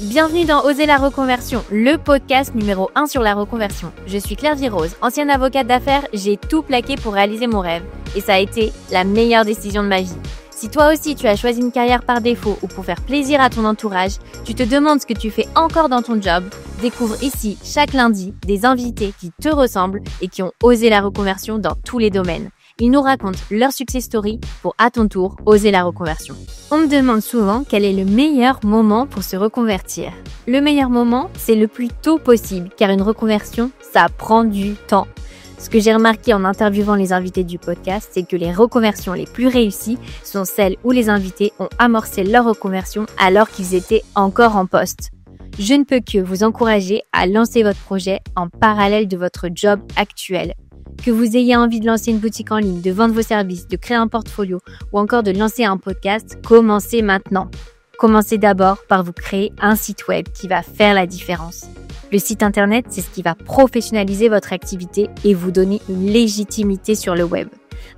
Bienvenue dans Oser la reconversion, le podcast numéro 1 sur la reconversion. Je suis Claire Virose, ancienne avocate d'affaires, j'ai tout plaqué pour réaliser mon rêve. Et ça a été la meilleure décision de ma vie. Si toi aussi tu as choisi une carrière par défaut ou pour faire plaisir à ton entourage, tu te demandes ce que tu fais encore dans ton job, découvre ici chaque lundi des invités qui te ressemblent et qui ont osé la reconversion dans tous les domaines. Ils nous racontent leur success story pour, à ton tour, oser la reconversion. On me demande souvent quel est le meilleur moment pour se reconvertir. Le meilleur moment, c'est le plus tôt possible, car une reconversion, ça prend du temps. Ce que j'ai remarqué en interviewant les invités du podcast, c'est que les reconversions les plus réussies sont celles où les invités ont amorcé leur reconversion alors qu'ils étaient encore en poste. Je ne peux que vous encourager à lancer votre projet en parallèle de votre job actuel. Que vous ayez envie de lancer une boutique en ligne, de vendre vos services, de créer un portfolio ou encore de lancer un podcast, commencez maintenant. Commencez d'abord par vous créer un site web qui va faire la différence. Le site internet, c'est ce qui va professionnaliser votre activité et vous donner une légitimité sur le web.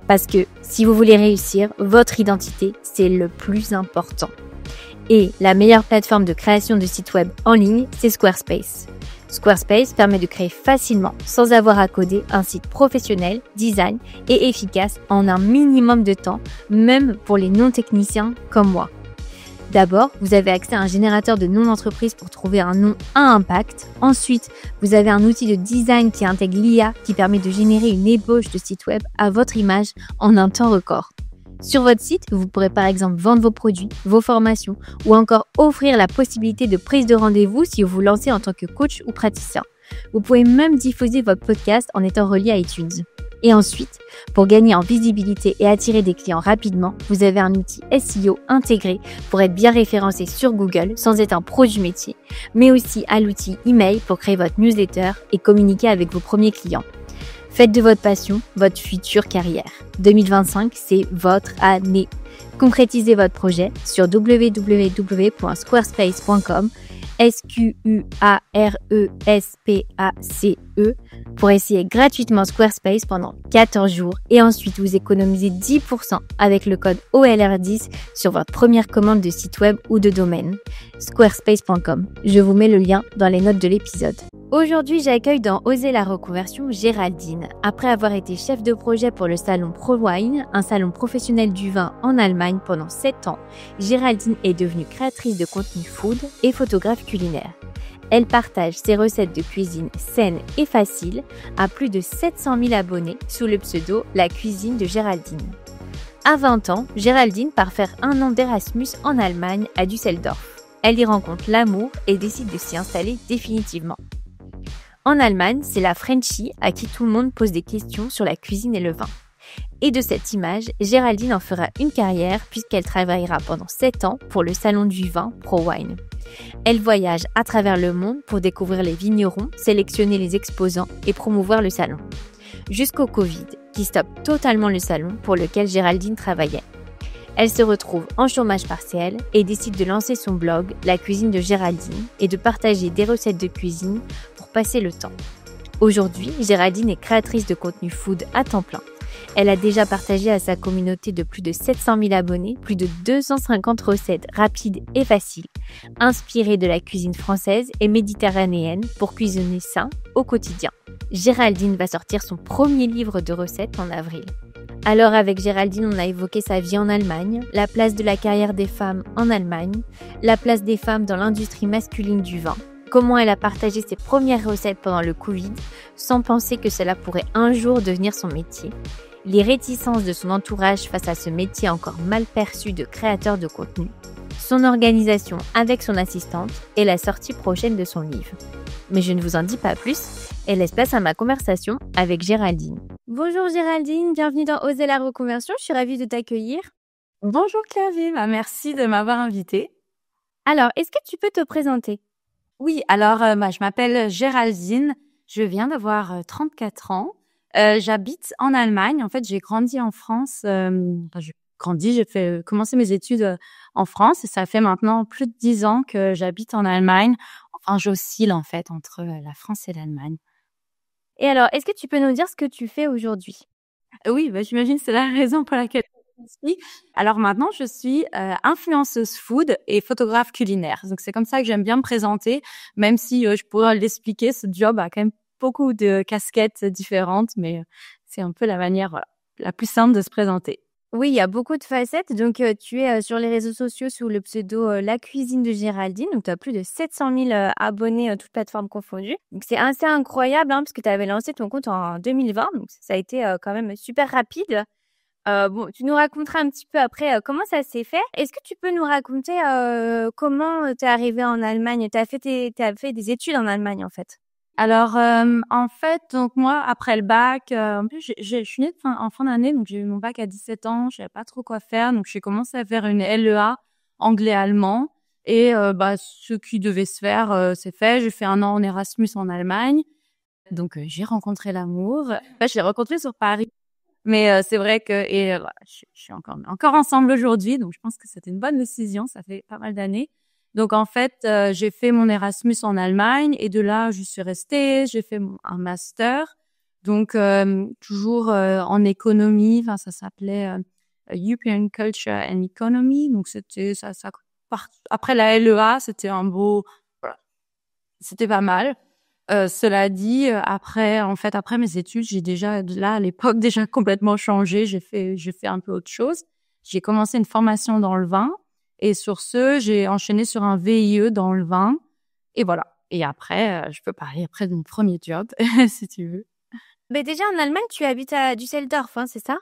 Parce que si vous voulez réussir, votre identité, c'est le plus important. Et la meilleure plateforme de création de sites web en ligne, c'est Squarespace. Squarespace permet de créer facilement, sans avoir à coder, un site professionnel, design et efficace en un minimum de temps, même pour les non-techniciens comme moi. D'abord, vous avez accès à un générateur de noms d'entreprise pour trouver un nom à impact. Ensuite, vous avez un outil de design qui intègre l'IA qui permet de générer une ébauche de site web à votre image en un temps record. Sur votre site, vous pourrez par exemple vendre vos produits, vos formations ou encore offrir la possibilité de prise de rendez-vous si vous vous lancez en tant que coach ou praticien. Vous pouvez même diffuser votre podcast en étant relié à iTunes. Et ensuite, pour gagner en visibilité et attirer des clients rapidement, vous avez un outil SEO intégré pour être bien référencé sur Google sans être un pro du métier, mais aussi à l'outil email pour créer votre newsletter et communiquer avec vos premiers clients. Faites de votre passion votre future carrière. 2025, c'est votre année. Concrétisez votre projet sur www.squarespace.com SQUARESPACE pour essayer gratuitement Squarespace pendant 14 jours et ensuite vous économisez 10% avec le code OLR10 sur votre première commande de site web ou de domaine. Squarespace.com. Je vous mets le lien dans les notes de l'épisode. Aujourd'hui, j'accueille dans Oser la reconversion Géraldine. Après avoir été chef de projet pour le salon ProWine, un salon professionnel du vin en Allemagne pendant 7 ans, Géraldine est devenue créatrice de contenu food et photographe culinaire. Elle partage ses recettes de cuisine saines et faciles à plus de 700 000 abonnés sous le pseudo La Cuisine de Géraldine. À 20 ans, Géraldine part faire un an d'Erasmus en Allemagne à Düsseldorf. Elle y rencontre l'amour et décide de s'y installer définitivement. En Allemagne, c'est la Frenchie à qui tout le monde pose des questions sur la cuisine et le vin. Et de cette image, Géraldine en fera une carrière puisqu'elle travaillera pendant 7 ans pour le salon du vin ProWine. Elle voyage à travers le monde pour découvrir les vignerons, sélectionner les exposants et promouvoir le salon. Jusqu'au Covid, qui stoppe totalement le salon pour lequel Géraldine travaillait. Elle se retrouve en chômage partiel et décide de lancer son blog La Cuisine de Géraldine et de partager des recettes de cuisine pour passer le temps. Aujourd'hui, Géraldine est créatrice de contenu food à temps plein. Elle a déjà partagé à sa communauté de plus de 700 000 abonnés plus de 250 recettes rapides et faciles, inspirées de la cuisine française et méditerranéenne pour cuisiner sain au quotidien. Géraldine va sortir son premier livre de recettes en avril. Alors avec Géraldine, on a évoqué sa vie en Allemagne, la place de la carrière des femmes en Allemagne, la place des femmes dans l'industrie masculine du vin, comment elle a partagé ses premières recettes pendant le Covid sans penser que cela pourrait un jour devenir son métier, les réticences de son entourage face à ce métier encore mal perçu de créateur de contenu, son organisation avec son assistante et la sortie prochaine de son livre. Mais je ne vous en dis pas plus et laisse place à ma conversation avec Géraldine. Bonjour Géraldine, bienvenue dans Oser la reconversion, je suis ravie de t'accueillir. Bonjour Claire, merci de m'avoir invitée. Alors, est-ce que tu peux te présenter ? Oui, alors je m'appelle Géraldine, je viens d'avoir 34 ans. J'habite en Allemagne, en fait j'ai grandi en France, j'ai commencé mes études en France et ça fait maintenant plus de 10 ans que j'habite en Allemagne. Enfin, j'oscille en fait entre la France et l'Allemagne. Et alors, est-ce que tu peux nous dire ce que tu fais aujourd'hui ? Oui, j'imagine que c'est la raison pour laquelle aussi. Alors maintenant, je suis influenceuse food et photographe culinaire. Donc c'est comme ça que j'aime bien me présenter, même si je pourrais l'expliquer, ce job a quand même beaucoup de casquettes différentes, mais c'est un peu la manière la plus simple de se présenter. Oui, il y a beaucoup de facettes. Donc, tu es sur les réseaux sociaux sous le pseudo La Cuisine de Géraldine. Donc, tu as plus de 700 000 abonnés, toutes plateformes confondues. Donc, c'est assez incroyable parce que tu avais lancé ton compte en 2020. Donc, ça a été quand même super rapide. Bon, tu nous raconteras un petit peu après comment ça s'est fait. Est-ce que tu peux nous raconter comment tu es arrivée en Allemagne? Tu as fait des études en Allemagne, en fait. Alors, en fait, donc moi, après le bac, en plus, je suis née en fin d'année, donc j'ai eu mon bac à 17 ans, je savais pas trop quoi faire, donc j'ai commencé à faire une LEA anglais-allemand. Et ce qui devait se faire, c'est fait. J'ai fait un an en Erasmus en Allemagne, donc j'ai rencontré l'amour. Enfin, je l'ai rencontré sur Paris, mais c'est vrai que voilà, je suis encore ensemble aujourd'hui, donc je pense que c'était une bonne décision. Ça fait pas mal d'années. Donc en fait, j'ai fait mon Erasmus en Allemagne et de là, je suis restée. J'ai fait un master, donc toujours en économie. Enfin, ça s'appelait European Culture and Economy. Donc c'était ça. Après la LEA, c'était un beau, voilà, c'était pas mal. Cela dit, après mes études, j'ai déjà, là, à l'époque, déjà complètement changé. J'ai fait un peu autre chose. J'ai commencé une formation dans le vin. Et sur ce, j'ai enchaîné sur un VIE dans le vin. Et voilà. Et après, je peux parler après de mon premier job, si tu veux. Mais déjà, en Allemagne, tu habites à Düsseldorf, hein, c'est ça?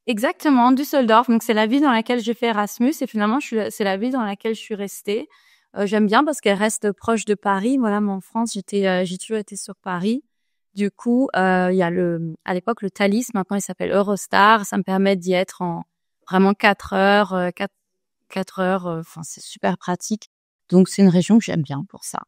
Exactement, Düsseldorf. Donc, c'est la ville dans laquelle j'ai fait Erasmus. Et finalement, c'est la ville dans laquelle je suis restée. J'aime bien parce qu'elle reste proche de Paris. Voilà, moi, en France, j'ai toujours été sur Paris. Du coup, il y a à l'époque, le Thalys. Maintenant, il s'appelle Eurostar. Ça me permet d'y être en vraiment 4 heures, 4 heures. Enfin, c'est super pratique. Donc, c'est une région que j'aime bien pour ça.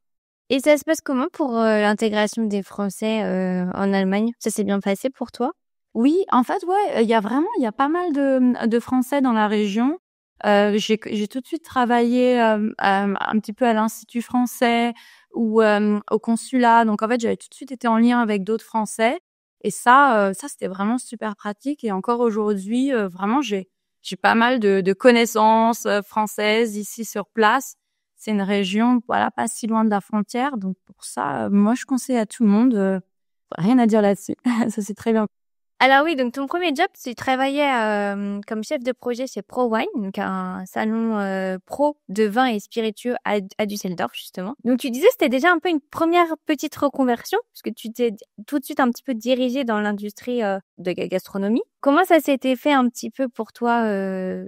Et ça se passe comment pour l'intégration des Français en Allemagne? Ça s'est bien passé pour toi? Oui, en fait, ouais, il y a pas mal de Français dans la région. J'ai tout de suite travaillé un petit peu à l'Institut français ou au consulat. Donc, en fait, j'avais tout de suite été en lien avec d'autres Français. Et ça, c'était vraiment super pratique. Et encore aujourd'hui, vraiment, j'ai pas mal de connaissances françaises ici sur place. C'est une région, voilà, pas si loin de la frontière. Donc, pour ça, moi, je conseille à tout le monde. Rien à dire là-dessus. Ça, c'est très bien. Alors oui, donc ton premier job, tu travaillais comme chef de projet chez ProWine, donc un salon pro de vin et spiritueux à Düsseldorf, justement. Donc tu disais c'était déjà un peu une première petite reconversion, parce que tu t'es tout de suite un petit peu dirigée dans l'industrie de la gastronomie. Comment ça s'était fait un petit peu pour toi,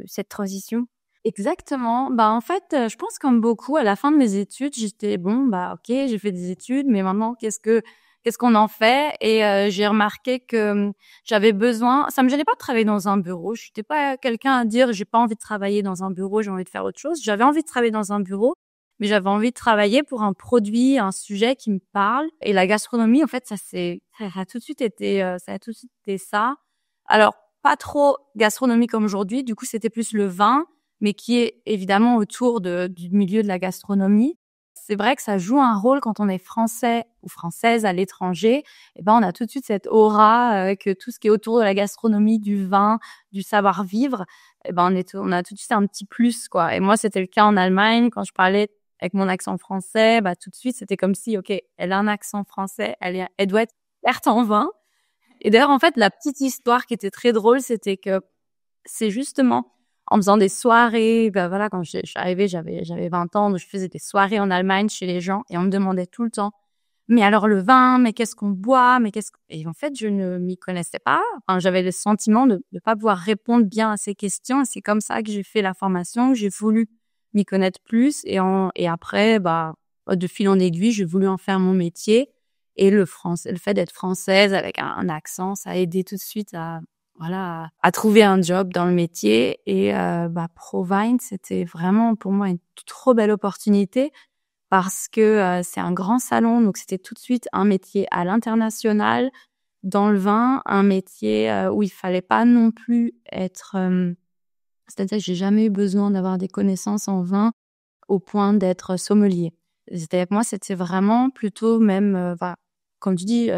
cette transition? Exactement. Bah, en fait, je pense comme beaucoup, à la fin de mes études, j'étais bon, bah, OK, j'ai fait des études, mais maintenant, qu'est-ce qu'on en fait? Et j'ai remarqué que j'avais besoin, ça me gênait pas de travailler dans un bureau. Je n'étais pas quelqu'un à dire, j'ai pas envie de travailler dans un bureau, j'ai envie de faire autre chose. J'avais envie de travailler dans un bureau, mais j'avais envie de travailler pour un produit, un sujet qui me parle. Et la gastronomie, en fait, ça a tout de suite été, ça a tout de suite été ça. Alors, pas trop gastronomie comme aujourd'hui. Du coup, c'était plus le vin, mais qui est évidemment autour du milieu de la gastronomie. C'est vrai que ça joue un rôle quand on est français ou française à l'étranger. Eh ben, on a tout de suite cette aura que tout ce qui est autour de la gastronomie, du vin, du savoir-vivre, eh ben, on a tout de suite un petit plus, quoi. Et moi, c'était le cas en Allemagne quand je parlais avec mon accent français, bah, tout de suite, c'était comme si, OK, elle a un accent français, elle doit être experte en vin. Et d'ailleurs, en fait, la petite histoire qui était très drôle, c'était que c'est justement en faisant des soirées, ben voilà, quand je suis arrivée, j'avais 20 ans, donc je faisais des soirées en Allemagne chez les gens et on me demandait tout le temps, mais alors le vin, mais qu'est-ce qu'on boit, et en fait, je ne m'y connaissais pas. Enfin, j'avais le sentiment de ne pas pouvoir répondre bien à ces questions et c'est comme ça que j'ai fait la formation, que j'ai voulu m'y connaître plus et après, bah, de fil en aiguille, j'ai voulu en faire mon métier et le fait d'être française avec un accent, ça a aidé tout de suite à trouver un job dans le métier et ProWine, c'était vraiment pour moi une trop belle opportunité parce que c'est un grand salon, donc c'était tout de suite un métier à l'international dans le vin, un métier où il fallait pas non plus être c'est-à-dire que j'ai jamais eu besoin d'avoir des connaissances en vin au point d'être sommelier. C'est-à-dire que moi, c'était vraiment plutôt même comme tu dis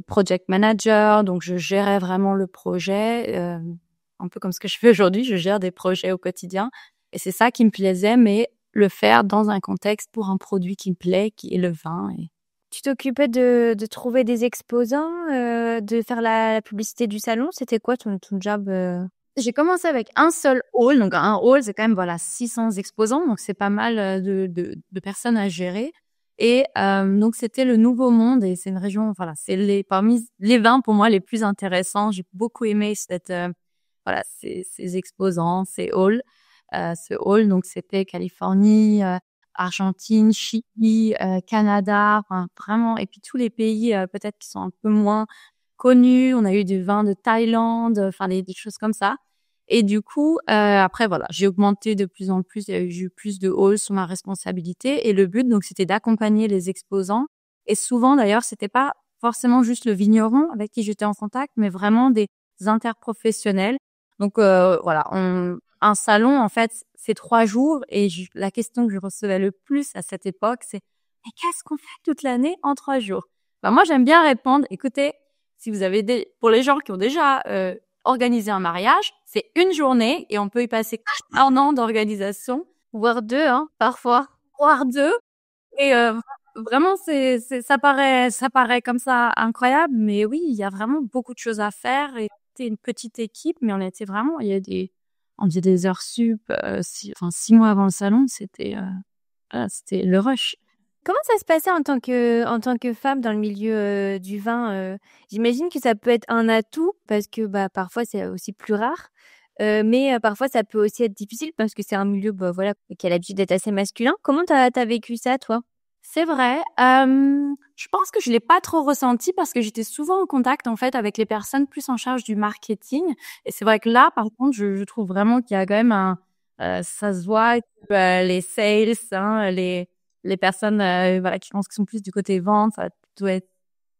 project manager, donc je gérais vraiment le projet. un peu comme ce que je fais aujourd'hui, je gère des projets au quotidien et c'est ça qui me plaisait, mais le faire dans un contexte pour un produit qui me plaît, qui est le vin. Et Tu t'occupais de trouver des exposants, de faire la publicité du salon? C'était quoi ton job? j'ai commencé avec un seul hall, donc un hall, c'est quand même, voilà, 600 exposants, donc c'est pas mal de personnes à gérer. Et donc c'était le Nouveau Monde et c'est une région, voilà, c'est parmi les vins pour moi les plus intéressants. J'ai beaucoup aimé voilà, ces exposants, ces halls. Ce hall, donc c'était Californie, Argentine, Chili, Canada, enfin vraiment, et puis tous les pays peut-être qui sont un peu moins connus. On a eu du vin de Thaïlande, enfin des choses comme ça. Et du coup, après voilà, j'ai augmenté de plus en plus. J'ai eu plus de halls sur ma responsabilité. Et le but, donc, c'était d'accompagner les exposants. Et souvent, d'ailleurs, c'était pas forcément juste le vigneron avec qui j'étais en contact, mais vraiment des interprofessionnels. Donc voilà, un salon, en fait, c'est 3 jours. Et la question que je recevais le plus à cette époque, c'est mais qu'est-ce qu'on fait toute l'année en 3 jours? Ben, moi, j'aime bien répondre, écoutez, si vous avez pour les gens qui ont déjà organisé un mariage, c'est une journée et on peut y passer 1 an d'organisation, Voire 2, hein, parfois. voire 2. Et vraiment, ça paraît comme ça incroyable, mais oui, il y a vraiment beaucoup de choses à faire. Et c'était une petite équipe, mais on était vraiment, on faisait des heures sup, 6 mois avant le salon, voilà, c'était le rush. Comment ça se passait en tant que femme dans le milieu du vin? J'imagine que ça peut être un atout parce que bah, parfois c'est aussi plus rare. Mais parfois ça peut aussi être difficile parce que c'est un milieu bah, voilà, qui a l'habitude d'être assez masculin. Comment t'as vécu ça, toi? C'est vrai. Je pense que je l'ai pas trop ressenti parce que j'étais souvent en contact, en fait, avec les personnes plus en charge du marketing. Et c'est vrai que là, par contre, je trouve vraiment qu'il y a quand même ça se voit que les sales, hein, les personnes, voilà, qui pensent qu'ils sont plus du côté vente, ça va plutôt être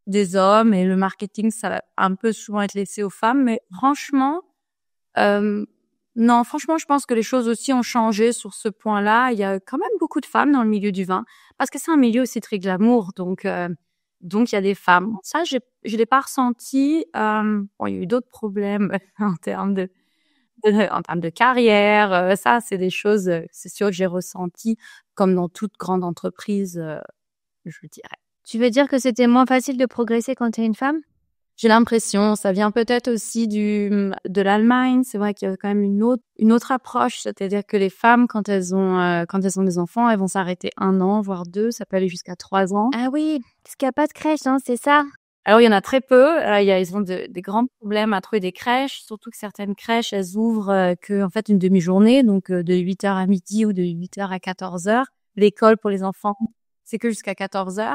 des hommes, et le marketing, ça va un peu souvent être laissé aux femmes. Mais franchement, non, franchement, je pense que les choses aussi ont changé sur ce point-là. Il y a quand même beaucoup de femmes dans le milieu du vin parce que c'est un milieu aussi très glamour. Donc il y a des femmes. Ça, je l'ai pas ressenti. Bon, il y a eu d'autres problèmes en termes de carrière. Ça, c'est des choses, c'est sûr que j'ai ressenti comme dans toute grande entreprise, je dirais. Tu veux dire que c'était moins facile de progresser quand t'es une femme? J'ai l'impression, ça vient peut-être aussi de l'Allemagne. C'est vrai qu'il y a quand même une autre approche, c'est-à-dire que les femmes, quand elles ont des enfants, elles vont s'arrêter 1 an, voire 2. Ça peut aller jusqu'à 3 ans. Ah oui, parce qu'il n'y a pas de crèche, hein, c'est ça? Alors, il y en a très peu. Ils ont des grands problèmes à trouver des crèches, surtout que certaines crèches, elles ouvrent que, en fait, une demi-journée, donc de 8h à midi ou de 8h à 14h. L'école pour les enfants, c'est que jusqu'à 14h.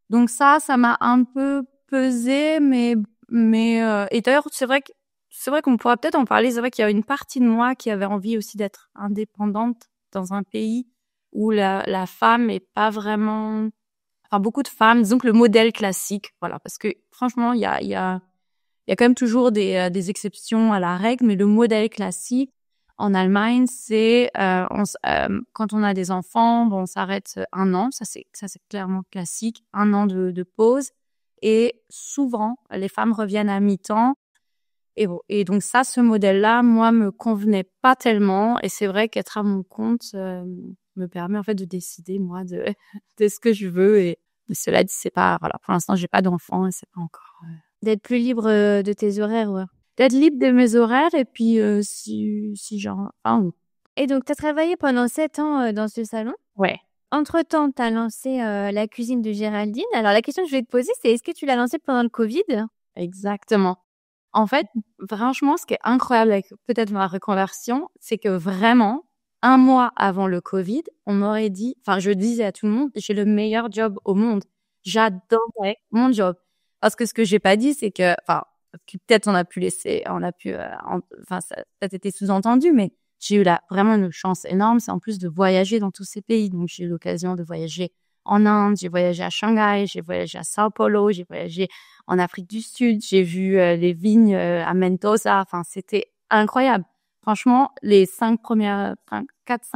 Donc ça m'a un peu pesé, mais et d'ailleurs, c'est vrai qu'on pourrait peut-être en parler. C'est vrai qu'il y a une partie de moi qui avait envie aussi d'être indépendante dans un pays où la femme est pas vraiment, enfin, beaucoup de femmes, disons que le modèle classique, voilà, parce que franchement, il y a quand même toujours des exceptions à la règle, mais le modèle classique en Allemagne, c'est quand on a des enfants, bon, on s'arrête 1 an, ça c'est clairement classique, 1 an de pause, et souvent les femmes reviennent à mi-temps. Et bon, et donc ça, ce modèle-là, moi, me convenait pas tellement, et c'est vrai qu'être à mon compte me permet en fait de décider moi de de ce que je veux. Et cela dit, c'est pas, voilà, pour l'instant, j'ai pas d'enfant et c'est pas encore. D'être plus libre de tes horaires, ouais. D'être libre de mes horaires, et puis si genre, enfin, Et donc, t'as travaillé pendant 7 ans dans ce salon. ouais, Entre-temps, t'as lancé la cuisine de Géraldine. Alors, la question que je vais te poser, c'est est-ce que tu l'as lancée pendant le Covid? exactement. En fait, franchement, ce qui est incroyable avec peut-être ma reconversion, c'est que vraiment, 1 mois avant le Covid, on m'aurait dit, enfin, je disais à tout le monde, j'ai le meilleur job au monde. J'adorais mon job. Parce que ce que j'ai pas dit, c'est que, enfin, peut-être on a pu, enfin, ça a été sous-entendu, mais j'ai eu vraiment une chance énorme, c'est en plus de voyager dans tous ces pays. Donc, j'ai eu l'occasion de voyager en Inde, j'ai voyagé à Shanghai, j'ai voyagé à Sao Paulo, j'ai voyagé en Afrique du Sud, j'ai vu les vignes à Mendoza. Enfin, c'était incroyable. Franchement, les 4-5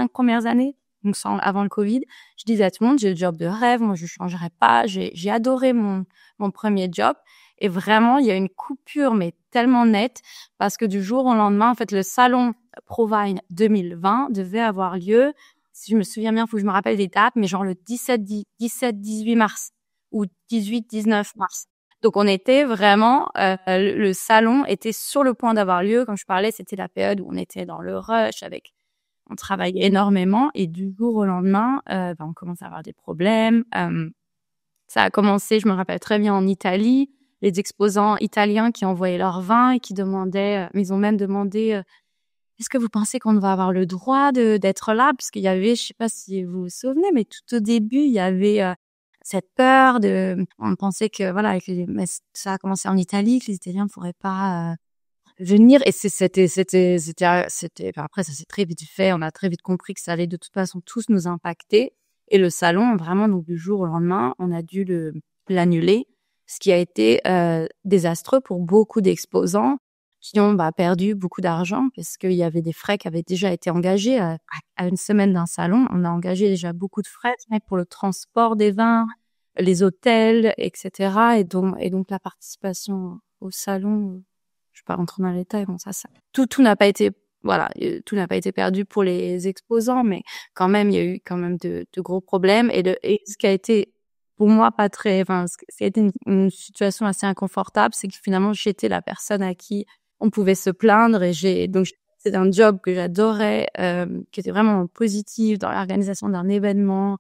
premières années, donc avant le Covid, je disais à tout le monde, j'ai le job de rêve, moi je changerai pas. J'ai adoré mon premier job. Et vraiment, il y a une coupure, mais tellement nette, parce que du jour au lendemain, en fait, le salon Provine 2020 devait avoir lieu. Si je me souviens bien, il faut que je me rappelle des dates, mais genre le 17-18 mars ou 18-19 mars. Donc, on était vraiment, le salon était sur le point d'avoir lieu. Comme je parlais, c'était la période où on était dans le rush on travaillait énormément et du jour au lendemain, on commence à avoir des problèmes. Ça a commencé, je me rappelle très bien, en Italie, les exposants italiens qui envoyaient leur vin et qui demandaient, ils ont même demandé, est-ce que vous pensez qu'on va avoir le droit d'être là? Parce qu'il y avait, je sais pas si vous vous souvenez, mais tout au début, il y avait cette peur on pensait que voilà, mais ça a commencé en Italie, que les Italiens ne pourraient pas venir. Et après, ça s'est très vite fait. On a très vite compris que ça allait de toute façon tous nous impacter. Et le salon, vraiment, donc du jour au lendemain, on a dû l'annuler, ce qui a été désastreux pour beaucoup d'exposants qui ont perdu beaucoup d'argent parce qu'il y avait des frais qui avaient déjà été engagés à une semaine d'un salon. On a engagé déjà beaucoup de frais pour le transport des vins, les hôtels, etc. Et donc la participation au salon, je vais pas rentrer dans les détails, bon tout n'a pas été tout n'a pas été perdu pour les exposants, mais quand même il y a eu quand même de gros problèmes et ce qui a été pour moi pas très, ce qui a été une situation assez inconfortable, c'est que finalement j'étais la personne à qui on pouvait se plaindre et donc c'était un job que j'adorais, qui était vraiment positif dans l'organisation d'un événement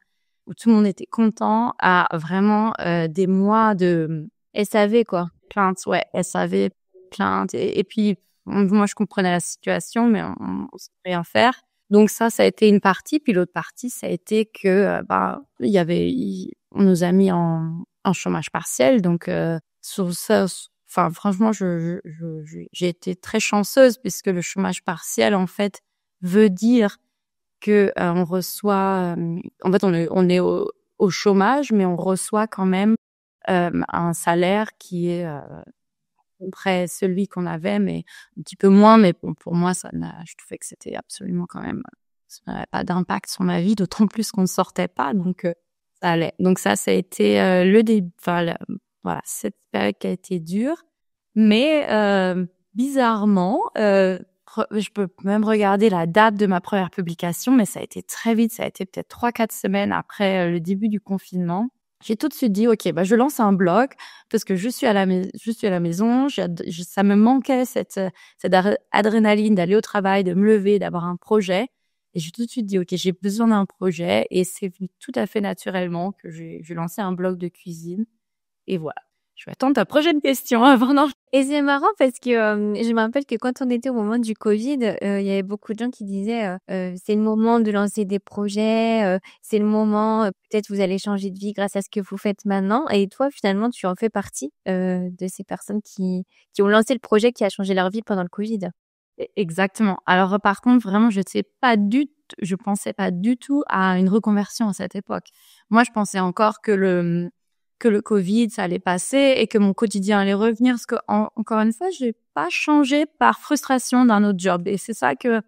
où tout le monde était content, à vraiment des mois de SAV, quoi. plaintes, ouais, SAV, plaintes et puis moi je comprenais la situation, mais on savait rien faire. Donc ça a été une partie, puis l'autre partie, ça a été que on nous a mis en chômage partiel, donc sur ça. Enfin, franchement, j'ai été très chanceuse puisque le chômage partiel, en fait, veut dire que on reçoit, en fait, on est au chômage, mais on reçoit quand même un salaire qui est près celui qu'on avait, mais un petit peu moins. Mais pour moi, je trouvais que c'était absolument quand même, ça n'avait pas d'impact sur ma vie, d'autant plus qu'on ne sortait pas, donc ça allait. Donc ça a été le début. Enfin, voilà, cette période qui a été dure, mais bizarrement, je peux même regarder la date de ma première publication, mais ça a été très vite, ça a été peut-être 3-4 semaines après le début du confinement. J'ai tout de suite dit, OK, je lance un blog parce que je suis à la maison, ça me manquait cette adrénaline d'aller au travail, de me lever, d'avoir un projet. Et j'ai tout de suite dit, OK, j'ai besoin d'un projet. Et c'est venu tout à fait naturellement que j'ai lancé un blog de cuisine. Et voilà. Je vais attendre ta prochaine question avant d'en... Et c'est marrant parce que je me rappelle que quand on était au moment du Covid, il y avait beaucoup de gens qui disaient c'est le moment de lancer des projets, c'est le moment, peut-être vous allez changer de vie grâce à ce que vous faites maintenant. Et toi, finalement, tu en fais partie de ces personnes qui ont lancé le projet qui a changé leur vie pendant le Covid. Exactement. Alors par contre, vraiment, je pensais pas du tout à une reconversion à cette époque. Moi, je pensais encore que le Covid, ça allait passer et que mon quotidien allait revenir. Parce que, encore une fois, j'ai pas changé par frustration d'un autre job. Et c'est ça que,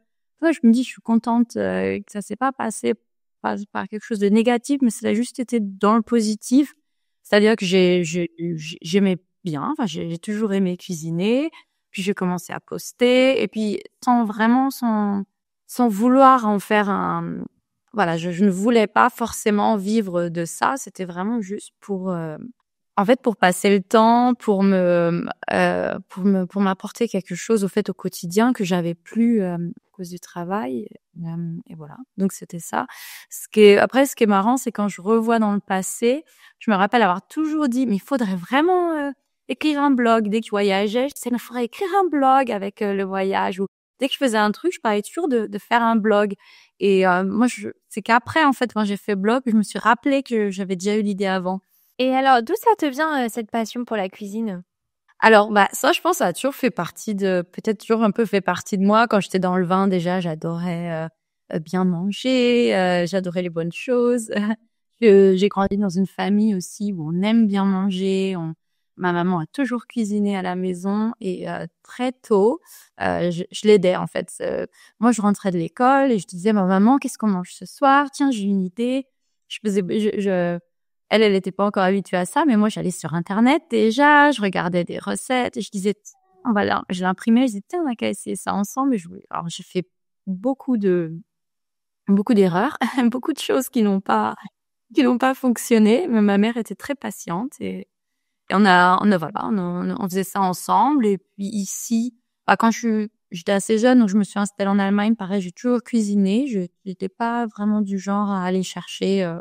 je me dis, je suis contente que ça s'est pas passé par quelque chose de négatif, mais ça a juste été dans le positif. C'est-à-dire que j'aimais bien, j'ai toujours aimé cuisiner. Puis j'ai commencé à poster et puis sans vouloir en faire un... Voilà, je ne voulais pas forcément vivre de ça. C'était vraiment juste pour passer le temps, pour m'apporter quelque chose au quotidien que j'avais plus à cause du travail. Et voilà. Donc c'était ça. Ce qui est marrant, c'est quand je revois dans le passé, je me rappelle avoir toujours dit, mais il faudrait vraiment écrire un blog. Dès que je voyageais, je disais, il faudrait écrire un blog avec le voyage. Ou dès que je faisais un truc, je parlais toujours de faire un blog. Et moi, c'est qu'après, en fait, quand j'ai fait blog, je me suis rappelé que j'avais déjà eu l'idée avant. Et alors, d'où ça te vient cette passion pour la cuisine? Alors, ça, je pense, ça a toujours peut-être toujours un peu fait partie de moi. Quand j'étais dans le vin, déjà, j'adorais bien manger, j'adorais les bonnes choses. J'ai grandi dans une famille aussi où on aime bien manger. Ma maman a toujours cuisiné à la maison et très tôt, je l'aidais en fait. Moi, je rentrais de l'école et je disais, ma maman, qu'est-ce qu'on mange ce soir? Tiens, j'ai une idée. Elle était pas encore habituée à ça, mais moi, j'allais sur Internet déjà, je regardais des recettes et je disais, voilà, je l'imprimais, je disais, tiens, on a qu'à essayer ça ensemble. Alors, j'ai fait beaucoup d'erreurs, beaucoup de choses qui n'ont pas fonctionné, mais ma mère était très patiente et voilà, on faisait ça ensemble. Et puis ici, quand j'étais assez jeune, donc je me suis installée en Allemagne, pareil, j'ai toujours cuisiné. Je n'étais pas vraiment du genre à aller chercher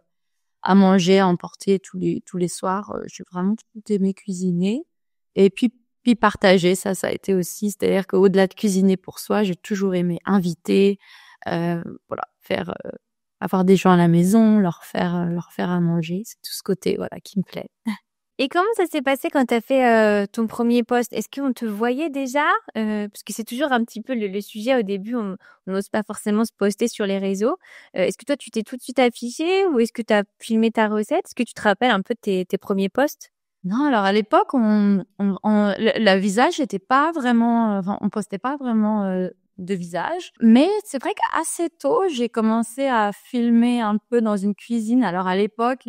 à manger, à emporter tous les soirs. J'ai vraiment tout aimé cuisiner. Et puis partager, ça a été aussi, c'est-à-dire qu'au-delà de cuisiner pour soi, j'ai toujours aimé inviter, voilà, avoir des gens à la maison, leur faire à manger. C'est tout ce côté, voilà, qui me plaît. Et comment ça s'est passé quand tu as fait ton premier post? Est-ce qu'on te voyait déjà? Parce que c'est toujours un petit peu le sujet au début, on n'ose pas forcément se poster sur les réseaux. Est-ce que toi, tu t'es tout de suite affichée ou est-ce que tu as filmé ta recette? Est-ce que tu te rappelles un peu de tes premiers posts? Non, alors à l'époque, le visage n'était pas vraiment, on postait pas vraiment de visage. Mais c'est vrai qu'assez tôt, j'ai commencé à filmer un peu dans une cuisine. Alors à l'époque,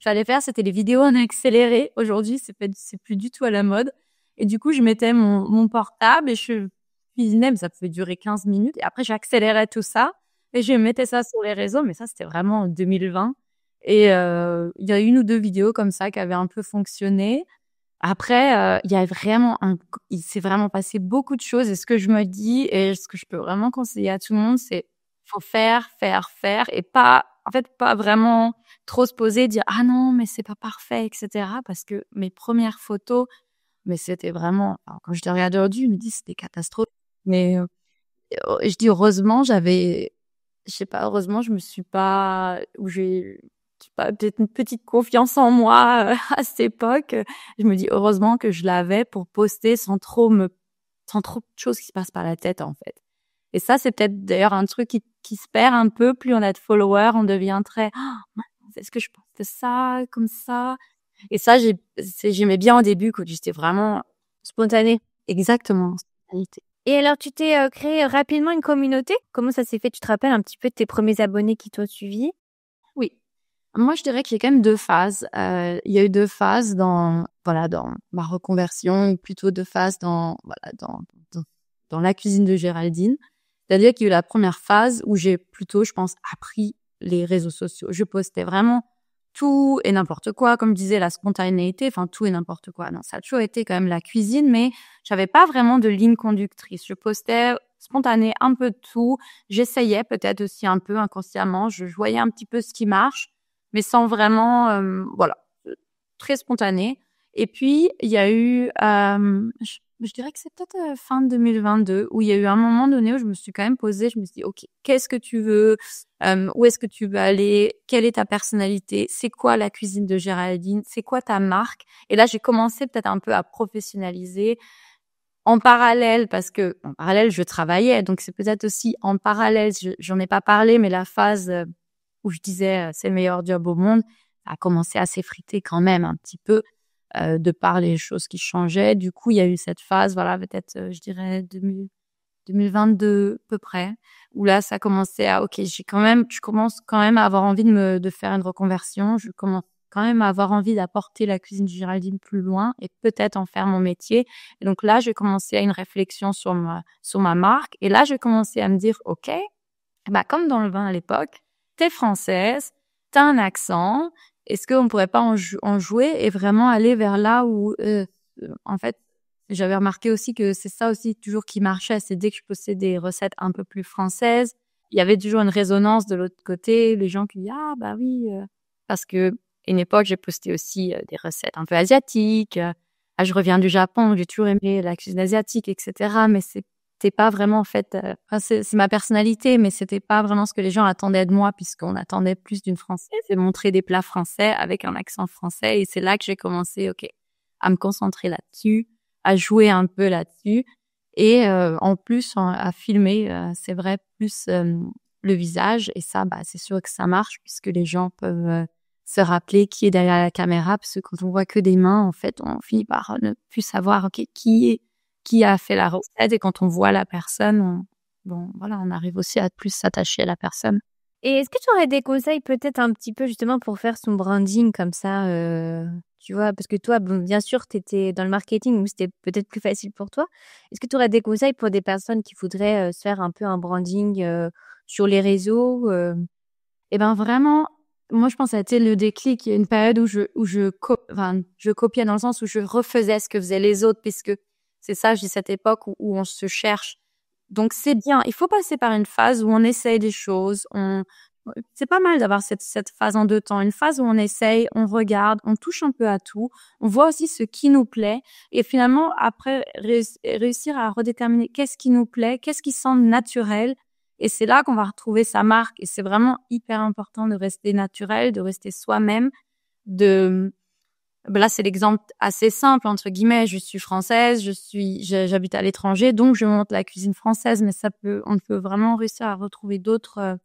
fallait faire, c'était les vidéos en accéléré. Aujourd'hui, c'est plus du tout à la mode. Et du coup, je mettais mon portable et je cuisinais, mais ça pouvait durer 15 minutes. Et après, j'accélérais tout ça et je mettais ça sur les réseaux. Mais ça, c'était vraiment en 2020. Et il y a une ou deux vidéos comme ça qui avaient un peu fonctionné. Après, il s'est vraiment passé beaucoup de choses. Et ce que je me dis et ce que je peux vraiment conseiller à tout le monde, c'est faut faire et pas vraiment trop se poser, dire ah non mais c'est pas parfait, etc. Parce que mes premières photos, mais c'était vraiment, alors, quand je les regarde aujourd'hui, je me dis c'était catastrophique. Mais je dis heureusement, heureusement je me suis pas, ou j'ai je sais pas, peut-être une petite confiance en moi à cette époque. Je me dis heureusement que je l'avais pour poster sans trop de choses qui se passent par la tête en fait. Et ça, c'est peut-être d'ailleurs un truc qui se perd un peu. Plus on a de followers, on devient très est-ce que je poste ça comme ça? Et ça, j'aimais bien au début quand j'étais vraiment Spontané. exactement spontanéité. Et alors, tu t'es créé rapidement une communauté? Comment ça s'est fait? Tu te rappelles un petit peu de tes premiers abonnés qui t'ont suivi? Oui. Moi, je dirais qu'il y a quand même deux phases. Il y a eu deux phases dans ma reconversion, ou plutôt deux phases dans la cuisine de Géraldine. C'est-à-dire qu'il y a eu la première phase où j'ai plutôt, je pense, appris les réseaux sociaux. Je postais vraiment tout et n'importe quoi. Comme je disais, la spontanéité, enfin tout et n'importe quoi. Non, ça a toujours été quand même la cuisine, mais j'avais pas vraiment de ligne conductrice. Je postais spontané un peu de tout. J'essayais peut-être aussi un peu inconsciemment. Je voyais un petit peu ce qui marche, mais sans vraiment, très spontané. Et puis, il y a eu, je dirais que c'est peut-être fin 2022 où il y a eu un moment donné où je me suis quand même posée, je me suis dit, OK, qu'est-ce que tu veux? Où est-ce que tu veux aller? Quelle est ta personnalité? C'est quoi la cuisine de Géraldine? C'est quoi ta marque? Et là, j'ai commencé peut-être un peu à professionnaliser en parallèle, parce que en parallèle, je travaillais. Donc, c'est peut-être aussi en parallèle, j'en ai pas parlé, mais la phase où je disais, c'est le meilleur job au monde, ça a commencé à s'effriter quand même un petit peu. De par les choses qui changeaient. Du coup, il y a eu cette phase, voilà, peut-être, je dirais 2022 à peu près, où là, ça commençait à, OK, je commence quand même à avoir envie de faire une reconversion. Je commence quand même à avoir envie d'apporter la cuisine de Géraldine plus loin et peut-être en faire mon métier. Et donc là, j'ai commencé à une réflexion sur ma marque. Et là, j'ai commencé à me dire, OK, comme dans le vin à l'époque, t'es française, t'as un accent, est-ce qu'on pourrait pas en jouer et vraiment aller vers là où, en fait, j'avais remarqué aussi que c'est ça aussi toujours qui marchait, c'est dès que je postais des recettes un peu plus françaises, il y avait toujours une résonance de l'autre côté, les gens qui disaient ah bah oui, parce que une époque j'ai posté aussi des recettes un peu asiatiques. Je reviens du Japon, j'ai toujours aimé la cuisine asiatique, etc. Mais c'était pas vraiment en fait, c'est ma personnalité, mais c'était pas vraiment ce que les gens attendaient de moi, puisqu'on attendait plus d'une Française, c'est montrer des plats français avec un accent français. Et c'est là que j'ai commencé, OK, à me concentrer là-dessus, à jouer un peu là-dessus, et en plus à filmer, c'est vrai, plus le visage. Et ça, c'est sûr que ça marche, puisque les gens peuvent se rappeler qui est derrière la caméra, parce que quand on voit que des mains, en fait, on finit par ne plus savoir, OK, qui a fait la recette. Et quand on voit la personne, on arrive aussi à plus s'attacher à la personne. Et est-ce que tu aurais des conseils peut-être un petit peu justement pour faire son branding comme ça, tu vois? Parce que toi, bon, bien sûr, tu étais dans le marketing, donc c'était peut-être plus facile pour toi. Est-ce que tu aurais des conseils pour des personnes qui voudraient, se faire un peu un branding, sur les réseaux, Et ben vraiment, moi je pense que ça a été le déclic. Il y a une période où je copiais dans le sens où je refaisais ce que faisaient les autres, puisque c'est ça, j'ai cette époque où on se cherche. Donc c'est bien. Il faut passer par une phase où on essaye des choses. C'est pas mal d'avoir cette phase en deux temps. Une phase où on essaye, on regarde, on touche un peu à tout. On voit aussi ce qui nous plaît. Et finalement, après, réussir à redéterminer qu'est-ce qui nous plaît, qu'est-ce qui semble naturel. Et c'est là qu'on va retrouver sa marque. Et c'est vraiment hyper important de rester naturel, de rester soi-même, là, c'est l'exemple assez simple, entre guillemets. Je suis française, j'habite à l'étranger, donc je monte la cuisine française, mais on peut vraiment réussir à retrouver d'autres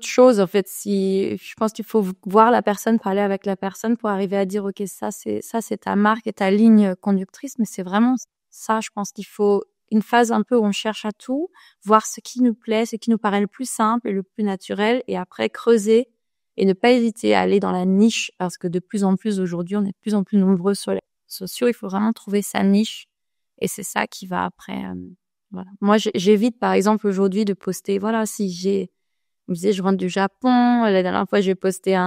choses. En fait, je pense qu'il faut voir la personne, parler avec la personne pour arriver à dire, OK, ça, c'est ta marque et ta ligne conductrice, mais c'est vraiment ça, je pense qu'il faut une phase un peu où on cherche à tout, voir ce qui nous plaît, ce qui nous paraît le plus simple et le plus naturel, et après creuser et ne pas hésiter à aller dans la niche, parce que de plus en plus aujourd'hui, on est de plus en plus nombreux sur les réseaux sociaux. Il faut vraiment trouver sa niche, et c'est ça qui va après. Voilà. Moi, j'évite par exemple aujourd'hui de poster. Voilà, je me disais, je rentre du Japon. La dernière fois, j'ai posté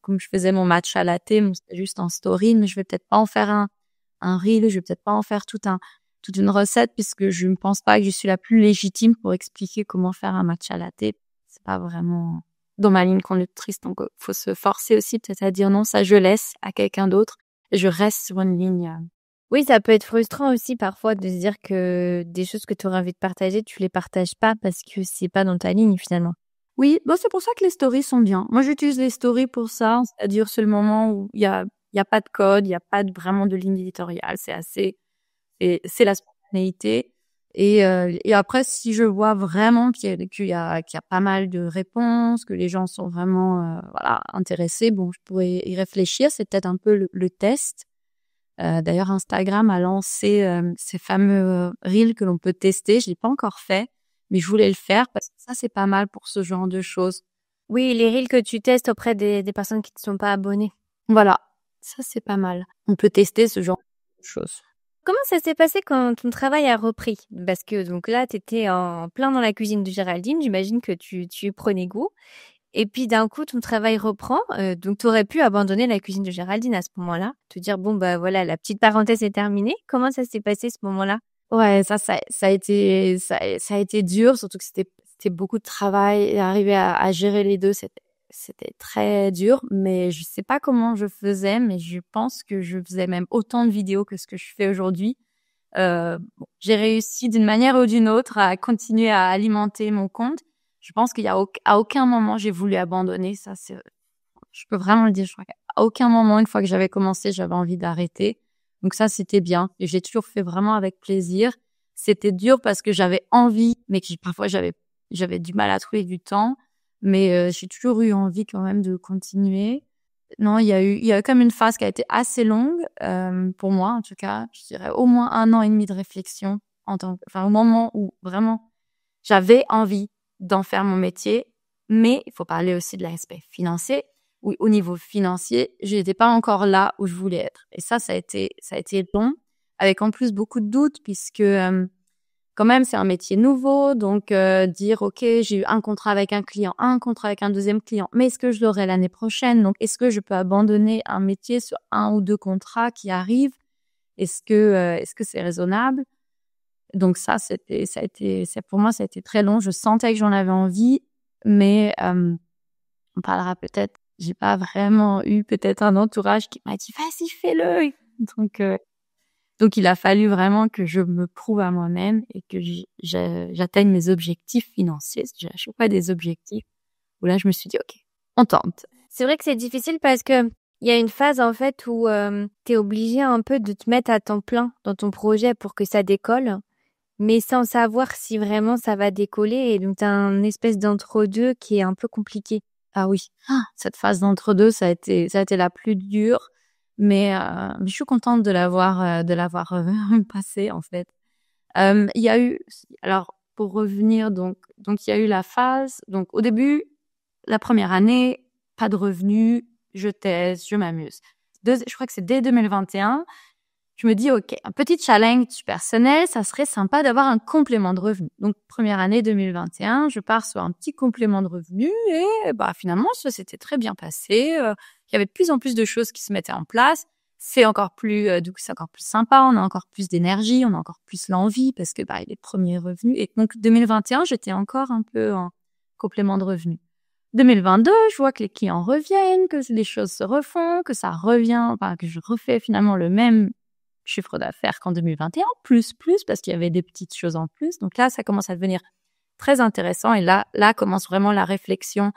comme je faisais mon matcha latte, c'était juste en story, mais je vais peut-être pas en faire un reel. Je vais peut-être pas en faire toute une recette, puisque je ne pense pas que je suis la plus légitime pour expliquer comment faire un matcha latte. C'est pas vraiment dans ma ligne conductrice. Donc, faut se forcer aussi peut-être à dire non, ça je laisse à quelqu'un d'autre. Et je reste sur une ligne. Oui, ça peut être frustrant aussi parfois de se dire que des choses que tu aurais envie de partager, tu les partages pas parce que c'est pas dans ta ligne finalement. Oui, bon, c'est pour ça que les stories sont bien. Moi, j'utilise les stories pour ça. C'est-à-dire, c'est le moment où il y a pas de code, il y a pas vraiment de ligne éditoriale. C'est la spontanéité. Et après, si je vois vraiment qu'il y a pas mal de réponses, que les gens sont vraiment, voilà, intéressés, bon, je pourrais y réfléchir. C'est peut-être un peu le test. D'ailleurs, Instagram a lancé ces fameux reels que l'on peut tester. Je l'ai pas encore fait, mais je voulais le faire parce que ça, c'est pas mal pour ce genre de choses. Oui, les reels que tu testes auprès des personnes qui ne sont pas abonnées. Voilà, ça, c'est pas mal. On peut tester ce genre de choses. Comment ça s'est passé quand ton travail a repris? Parce que donc là, tu étais en plein dans la cuisine de Géraldine. J'imagine que tu y prenais goût. Et puis d'un coup, ton travail reprend. Donc tu aurais pu abandonner la cuisine de Géraldine à ce moment-là, te dire bon bah voilà, la petite parenthèse est terminée. Comment ça s'est passé ce moment-là? Ouais, ça a été dur, surtout que c'était beaucoup de travail et arriver à gérer les deux, c'était très dur, mais je sais pas comment je faisais, mais je pense que je faisais même autant de vidéos que ce que je fais aujourd'hui. Bon, j'ai réussi d'une manière ou d'une autre à continuer à alimenter mon compte. Je pense qu'il y a à aucun moment j'ai voulu abandonner. Ça, je peux vraiment le dire. Je crois qu'à aucun moment, une fois que j'avais commencé, j'avais envie d'arrêter. Donc ça, c'était bien. Et j'ai toujours fait vraiment avec plaisir. C'était dur parce que j'avais envie, mais que parfois j'avais du mal à trouver du temps. Mais j'ai toujours eu envie quand même de continuer. Non, il y a eu comme une phase qui a été assez longue, pour moi en tout cas. Je dirais au moins 1 an et demi de réflexion au moment où vraiment j'avais envie d'en faire mon métier. Mais il faut parler aussi de l'aspect financier. Où, au niveau financier, je n'étais pas encore là où je voulais être. Et ça a été long, avec en plus beaucoup de doutes, puisque quand même c'est un métier nouveau. Donc dire ok, j'ai eu un contrat avec un client, un contrat avec un deuxième client, mais est-ce que je l'aurai l'année prochaine? Donc est-ce que je peux abandonner un métier sur 1 ou 2 contrats qui arrivent? Est-ce que c'est raisonnable? Donc ça pour moi ça a été très long. Je sentais que j'en avais envie, mais on parlera peut-être. J'ai pas vraiment eu peut-être un entourage qui m'a dit vas-y fais-le. Donc il a fallu vraiment que je me prouve à moi-même et que j'atteigne mes objectifs financiers. J'ai à chaque fois des objectifs où là je me suis dit ok, on tente. C'est vrai que c'est difficile parce que il y a une phase en fait où tu es obligé un peu de te mettre à temps plein dans ton projet pour que ça décolle, mais sans savoir si vraiment ça va décoller, et donc tu as un espèce d'entre-deux qui est un peu compliqué. Ah oui, cette phase d'entre-deux, ça a été la plus dure, mais je suis contente de l'avoir passée en fait. Il y a eu, alors pour revenir donc il y a eu la phase. Donc au début, la première année, pas de revenus, je teste, je m'amuse. Je crois que c'est dès 2021, je me dis, OK, un petit challenge personnel, ça serait sympa d'avoir un complément de revenu. Donc, première année 2021, je pars sur un petit complément de revenu et finalement, ça s'était très bien passé. Il y avait de plus en plus de choses qui se mettaient en place. C'est encore plus, du coup, c'est encore plus sympa. On a encore plus d'énergie, on a encore plus l'envie parce que les premiers revenus. Et donc, 2021, j'étais encore un peu en complément de revenu. 2022, je vois que les clients reviennent, que les choses se refont, que ça revient, que je refais finalement le même chiffre d'affaires qu'en 2021, plus, parce qu'il y avait des petites choses en plus. Donc là, ça commence à devenir très intéressant. Et là commence vraiment la réflexion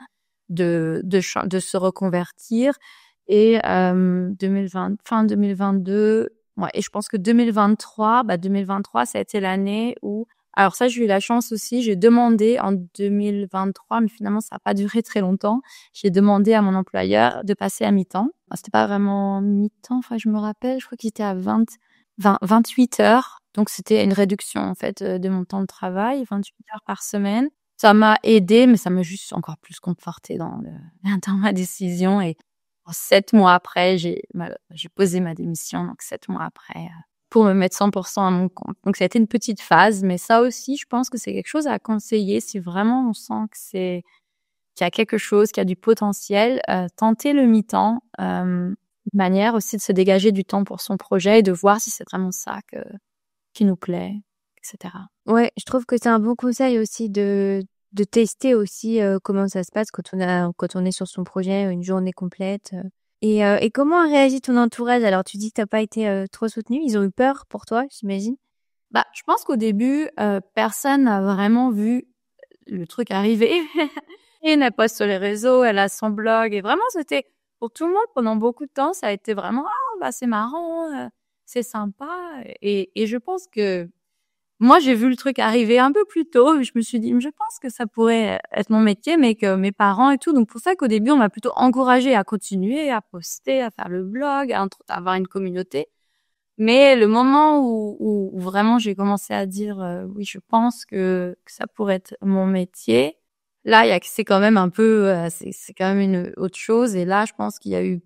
de se reconvertir. Et fin 2022, ouais, et je pense que 2023, ça a été l'année où... Alors ça, j'ai eu la chance aussi, j'ai demandé en 2023, mais finalement, ça n'a pas duré très longtemps. J'ai demandé à mon employeur de passer à mi-temps. C'était pas vraiment mi-temps, je me rappelle, je crois qu'il était à 28 heures. Donc, c'était une réduction, en fait, de mon temps de travail, 28 heures par semaine. Ça m'a aidé, mais ça m'a juste encore plus conforté dans ma décision. Et 7 mois après, j'ai posé ma démission. Donc, 7 mois après, pour me mettre 100% à mon compte. Donc, ça a été une petite phase, mais ça aussi, je pense que c'est quelque chose à conseiller si vraiment on sent qu'il y a quelque chose, qu'il y a du potentiel, tenter le mi-temps, une manière aussi de se dégager du temps pour son projet et de voir si c'est vraiment ça qui nous plaît, etc. Ouais, je trouve que c'est un bon conseil aussi de tester aussi comment ça se passe quand on est sur son projet une journée complète. Et comment a réagi ton entourage? Alors, tu dis que t'as pas été trop soutenue. Ils ont eu peur pour toi, j'imagine? Je pense qu'au début, personne n'a vraiment vu le truc arriver. Et elle poste sur les réseaux, elle a son blog. Et vraiment, c'était pour tout le monde pendant beaucoup de temps, ça a été vraiment c'est marrant, c'est sympa. Et je pense que moi, j'ai vu le truc arriver un peu plus tôt. Je me suis dit, je pense que ça pourrait être mon métier, mais que mes parents et tout. Donc, pour ça qu'au début, on m'a plutôt encouragée à continuer, à poster, à faire le blog, à avoir une communauté. Mais le moment où vraiment j'ai commencé à dire, oui, je pense que ça pourrait être mon métier, là, c'est quand même un peu, c'est quand même une autre chose. Et là, je pense qu'il y a eu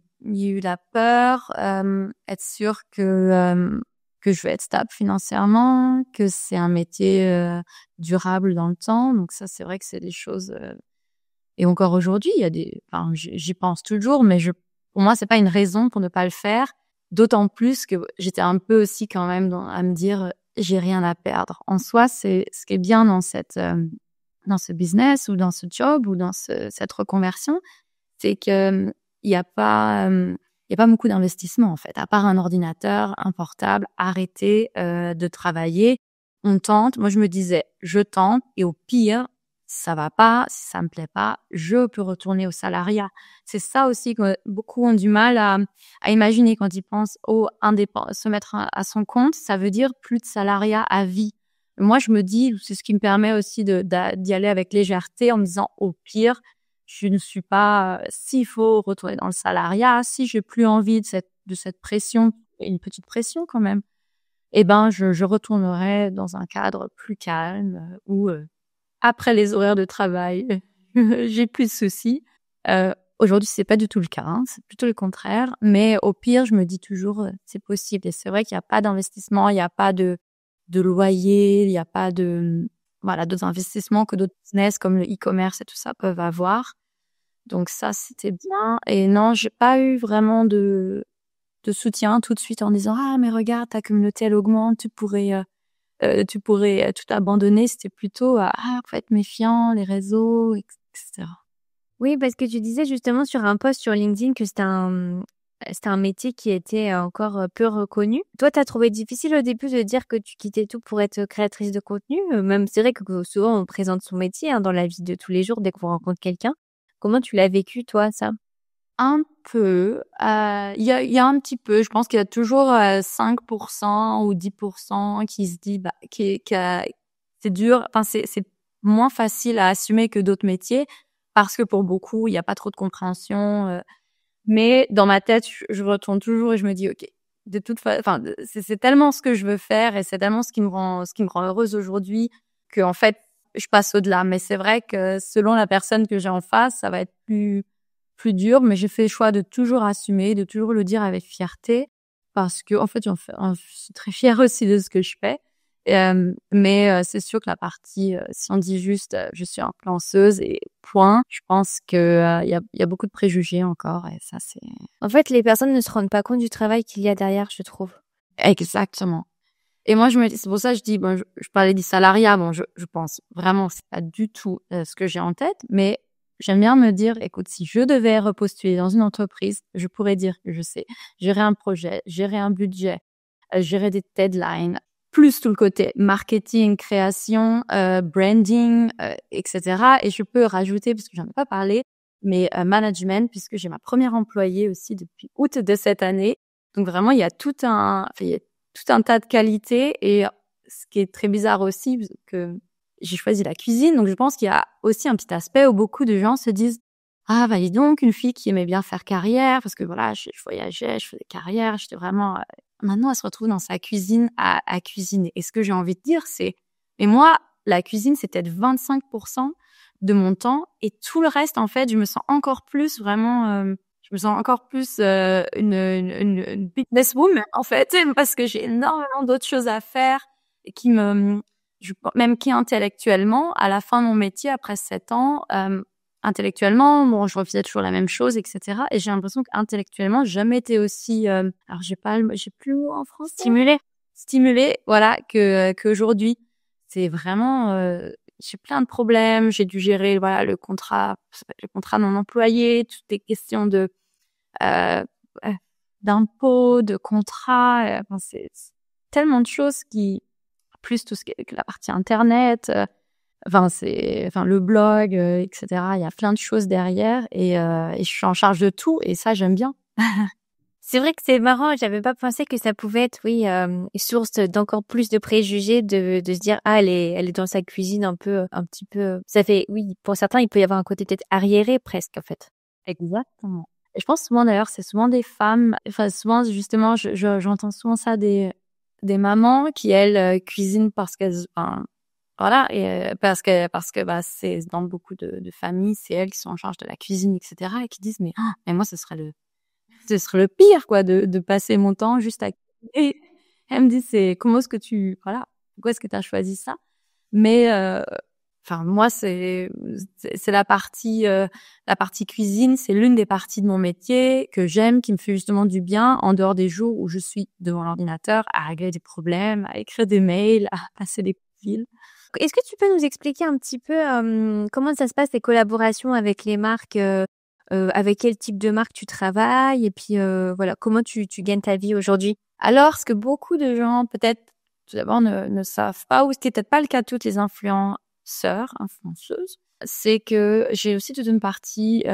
la peur, être sûr que je vais être stable financièrement, que c'est un métier durable dans le temps. Donc ça, c'est vrai que c'est des choses. Et encore aujourd'hui, il y a j'y pense toujours, mais pour moi, c'est pas une raison pour ne pas le faire. D'autant plus que j'étais un peu aussi quand même à me dire, j'ai rien à perdre. En soi, c'est ce qui est bien dans ce business ou dans ce job ou dans cette reconversion, c'est que il y a pas beaucoup d'investissement en fait, à part un ordinateur, un portable, arrêter de travailler. On tente. Moi, je me disais, je tente et au pire, ça va pas, si ça me plaît pas, je peux retourner au salariat. C'est ça aussi que beaucoup ont du mal à imaginer quand ils pensent se mettre à son compte. Ça veut dire plus de salariat à vie. Moi, je me dis, c'est ce qui me permet aussi d'y aller avec légèreté en me disant, au pire, je ne suis pas, s'il faut retourner dans le salariat, si j'ai plus envie de cette pression, une petite pression quand même, je retournerai dans un cadre plus calme où, après les horaires de travail, j'ai plus de soucis. Aujourd'hui, c'est pas du tout le cas, hein, c'est plutôt le contraire. Mais au pire, je me dis toujours, c'est possible. Et c'est vrai qu'il n'y a pas d'investissement, il n'y a pas de loyer, il n'y a pas d'autres investissements que d'autres business comme le e-commerce et tout ça peuvent avoir. Donc ça, c'était bien. Et non, j'ai pas eu vraiment de soutien tout de suite en disant, ah, mais regarde, ta communauté, elle augmente, tu pourrais tout abandonner. C'était plutôt, faut être méfiant, les réseaux, etc. Oui, parce que tu disais justement sur un post sur LinkedIn que c'était un métier qui était encore peu reconnu. Toi, t'as trouvé difficile au début de dire que tu quittais tout pour être créatrice de contenu? Même c'est vrai que souvent on présente son métier dans la vie de tous les jours dès qu'on rencontre quelqu'un. Comment tu l'as vécu, toi, ça? Un peu. Il y a un petit peu. Je pense qu'il y a toujours 5% ou 10% qui se dit c'est dur. Enfin, c'est moins facile à assumer que d'autres métiers parce que pour beaucoup, il n'y a pas trop de compréhension. Mais dans ma tête, je retourne toujours et je me dis, OK, de toute façon, c'est tellement ce que je veux faire et c'est tellement ce qui me rend heureuse aujourd'hui que en fait, je passe au-delà. Mais c'est vrai que selon la personne que j'ai en face, ça va être plus dur. Mais j'ai fait le choix de toujours assumer, de toujours le dire avec fierté, parce que en fait, je suis très fière aussi de ce que je fais. Mais c'est sûr que la partie, si on dit juste, je suis influenceuse et point, je pense que il y a beaucoup de préjugés encore, et ça c'est En fait, les personnes ne se rendent pas compte du travail qu'il y a derrière, je trouve. exactement. Et moi c'est pour ça que je dis, bon, je parlais du salariat, bon, je pense vraiment c'est pas du tout ce que j'ai en tête, mais j'aime bien me dire, écoute, si je devais repostuler dans une entreprise, je pourrais dire que je sais gérer un projet, gérer un budget, gérer des deadlines, plus tout le côté marketing, création, branding, etc. Et je peux rajouter, parce que j'en ai pas parlé, mais management, puisque j'ai ma première employée aussi depuis août de cette année. Donc vraiment, il y a tout un tas de qualités. Et ce qui est très bizarre aussi, parce que j'ai choisi la cuisine, donc je pense qu'il y a aussi un petit aspect où beaucoup de gens se disent ah, bah, dis donc, une fille qui aimait bien faire carrière, parce que voilà, je voyageais, je faisais carrière, j'étais vraiment, maintenant, elle se retrouve dans sa cuisine à cuisiner. Et ce que j'ai envie de dire, c'est, mais moi, la cuisine, c'est peut-être 25% de mon temps, et tout le reste, en fait, je me sens encore plus vraiment, je me sens encore plus, une businesswoman, en fait, parce que j'ai énormément d'autres choses à faire et même qui intellectuellement, à la fin de mon métier, après 7 ans, intellectuellement, bon, je refaisais toujours la même chose, etc. Et j'ai l'impression qu'intellectuellement, j'ai jamais été aussi, alors j'ai plus le mot en français. Stimulée, voilà, qu'aujourd'hui. C'est vraiment, j'ai plein de problèmes. J'ai dû gérer, voilà, le contrat non employé, toutes les questions euh, euh, d'impôts, de contrats. Enfin, c'est tellement de choses plus tout ce qui est la partie internet. Le blog, etc. Il y a plein de choses derrière, et je suis en charge de tout, et ça, j'aime bien. C'est vrai que c'est marrant, j'avais pas pensé que ça pouvait être, oui, source d'encore plus de préjugés, de se dire, ah, elle est dans sa cuisine un petit peu, ça fait, oui, pour certains, il peut y avoir un côté peut-être arriéré presque, en fait. Exactement. Et je pense souvent, d'ailleurs, c'est souvent des femmes, enfin, souvent, justement, j'entends souvent ça des mamans qui, elles, cuisinent parce qu'elles, enfin, voilà, et parce que bah, c'est dans beaucoup de familles, c'est elles qui sont en charge de la cuisine, etc., et qui disent, mais moi, ce serait le pire, quoi, de passer mon temps juste à cuisiner. Et elle me dit, pourquoi est-ce que tu as choisi ça? Mais enfin, moi, c'est la partie cuisine, c'est l'une des parties de mon métier que j'aime, qui me fait justement du bien en dehors des jours où je suis devant l'ordinateur à régler des problèmes, à écrire des mails, à passer des coups de fil. Est-ce que tu peux nous expliquer un petit peu comment ça se passe, les collaborations avec les marques, avec quel type de marque tu travailles, et puis voilà, comment tu gagnes ta vie aujourd'hui? Alors, ce que beaucoup de gens peut-être tout d'abord ne savent pas, ou ce qui n'est peut-être pas le cas de toutes les influenceuses, c'est que j'ai aussi toute une partie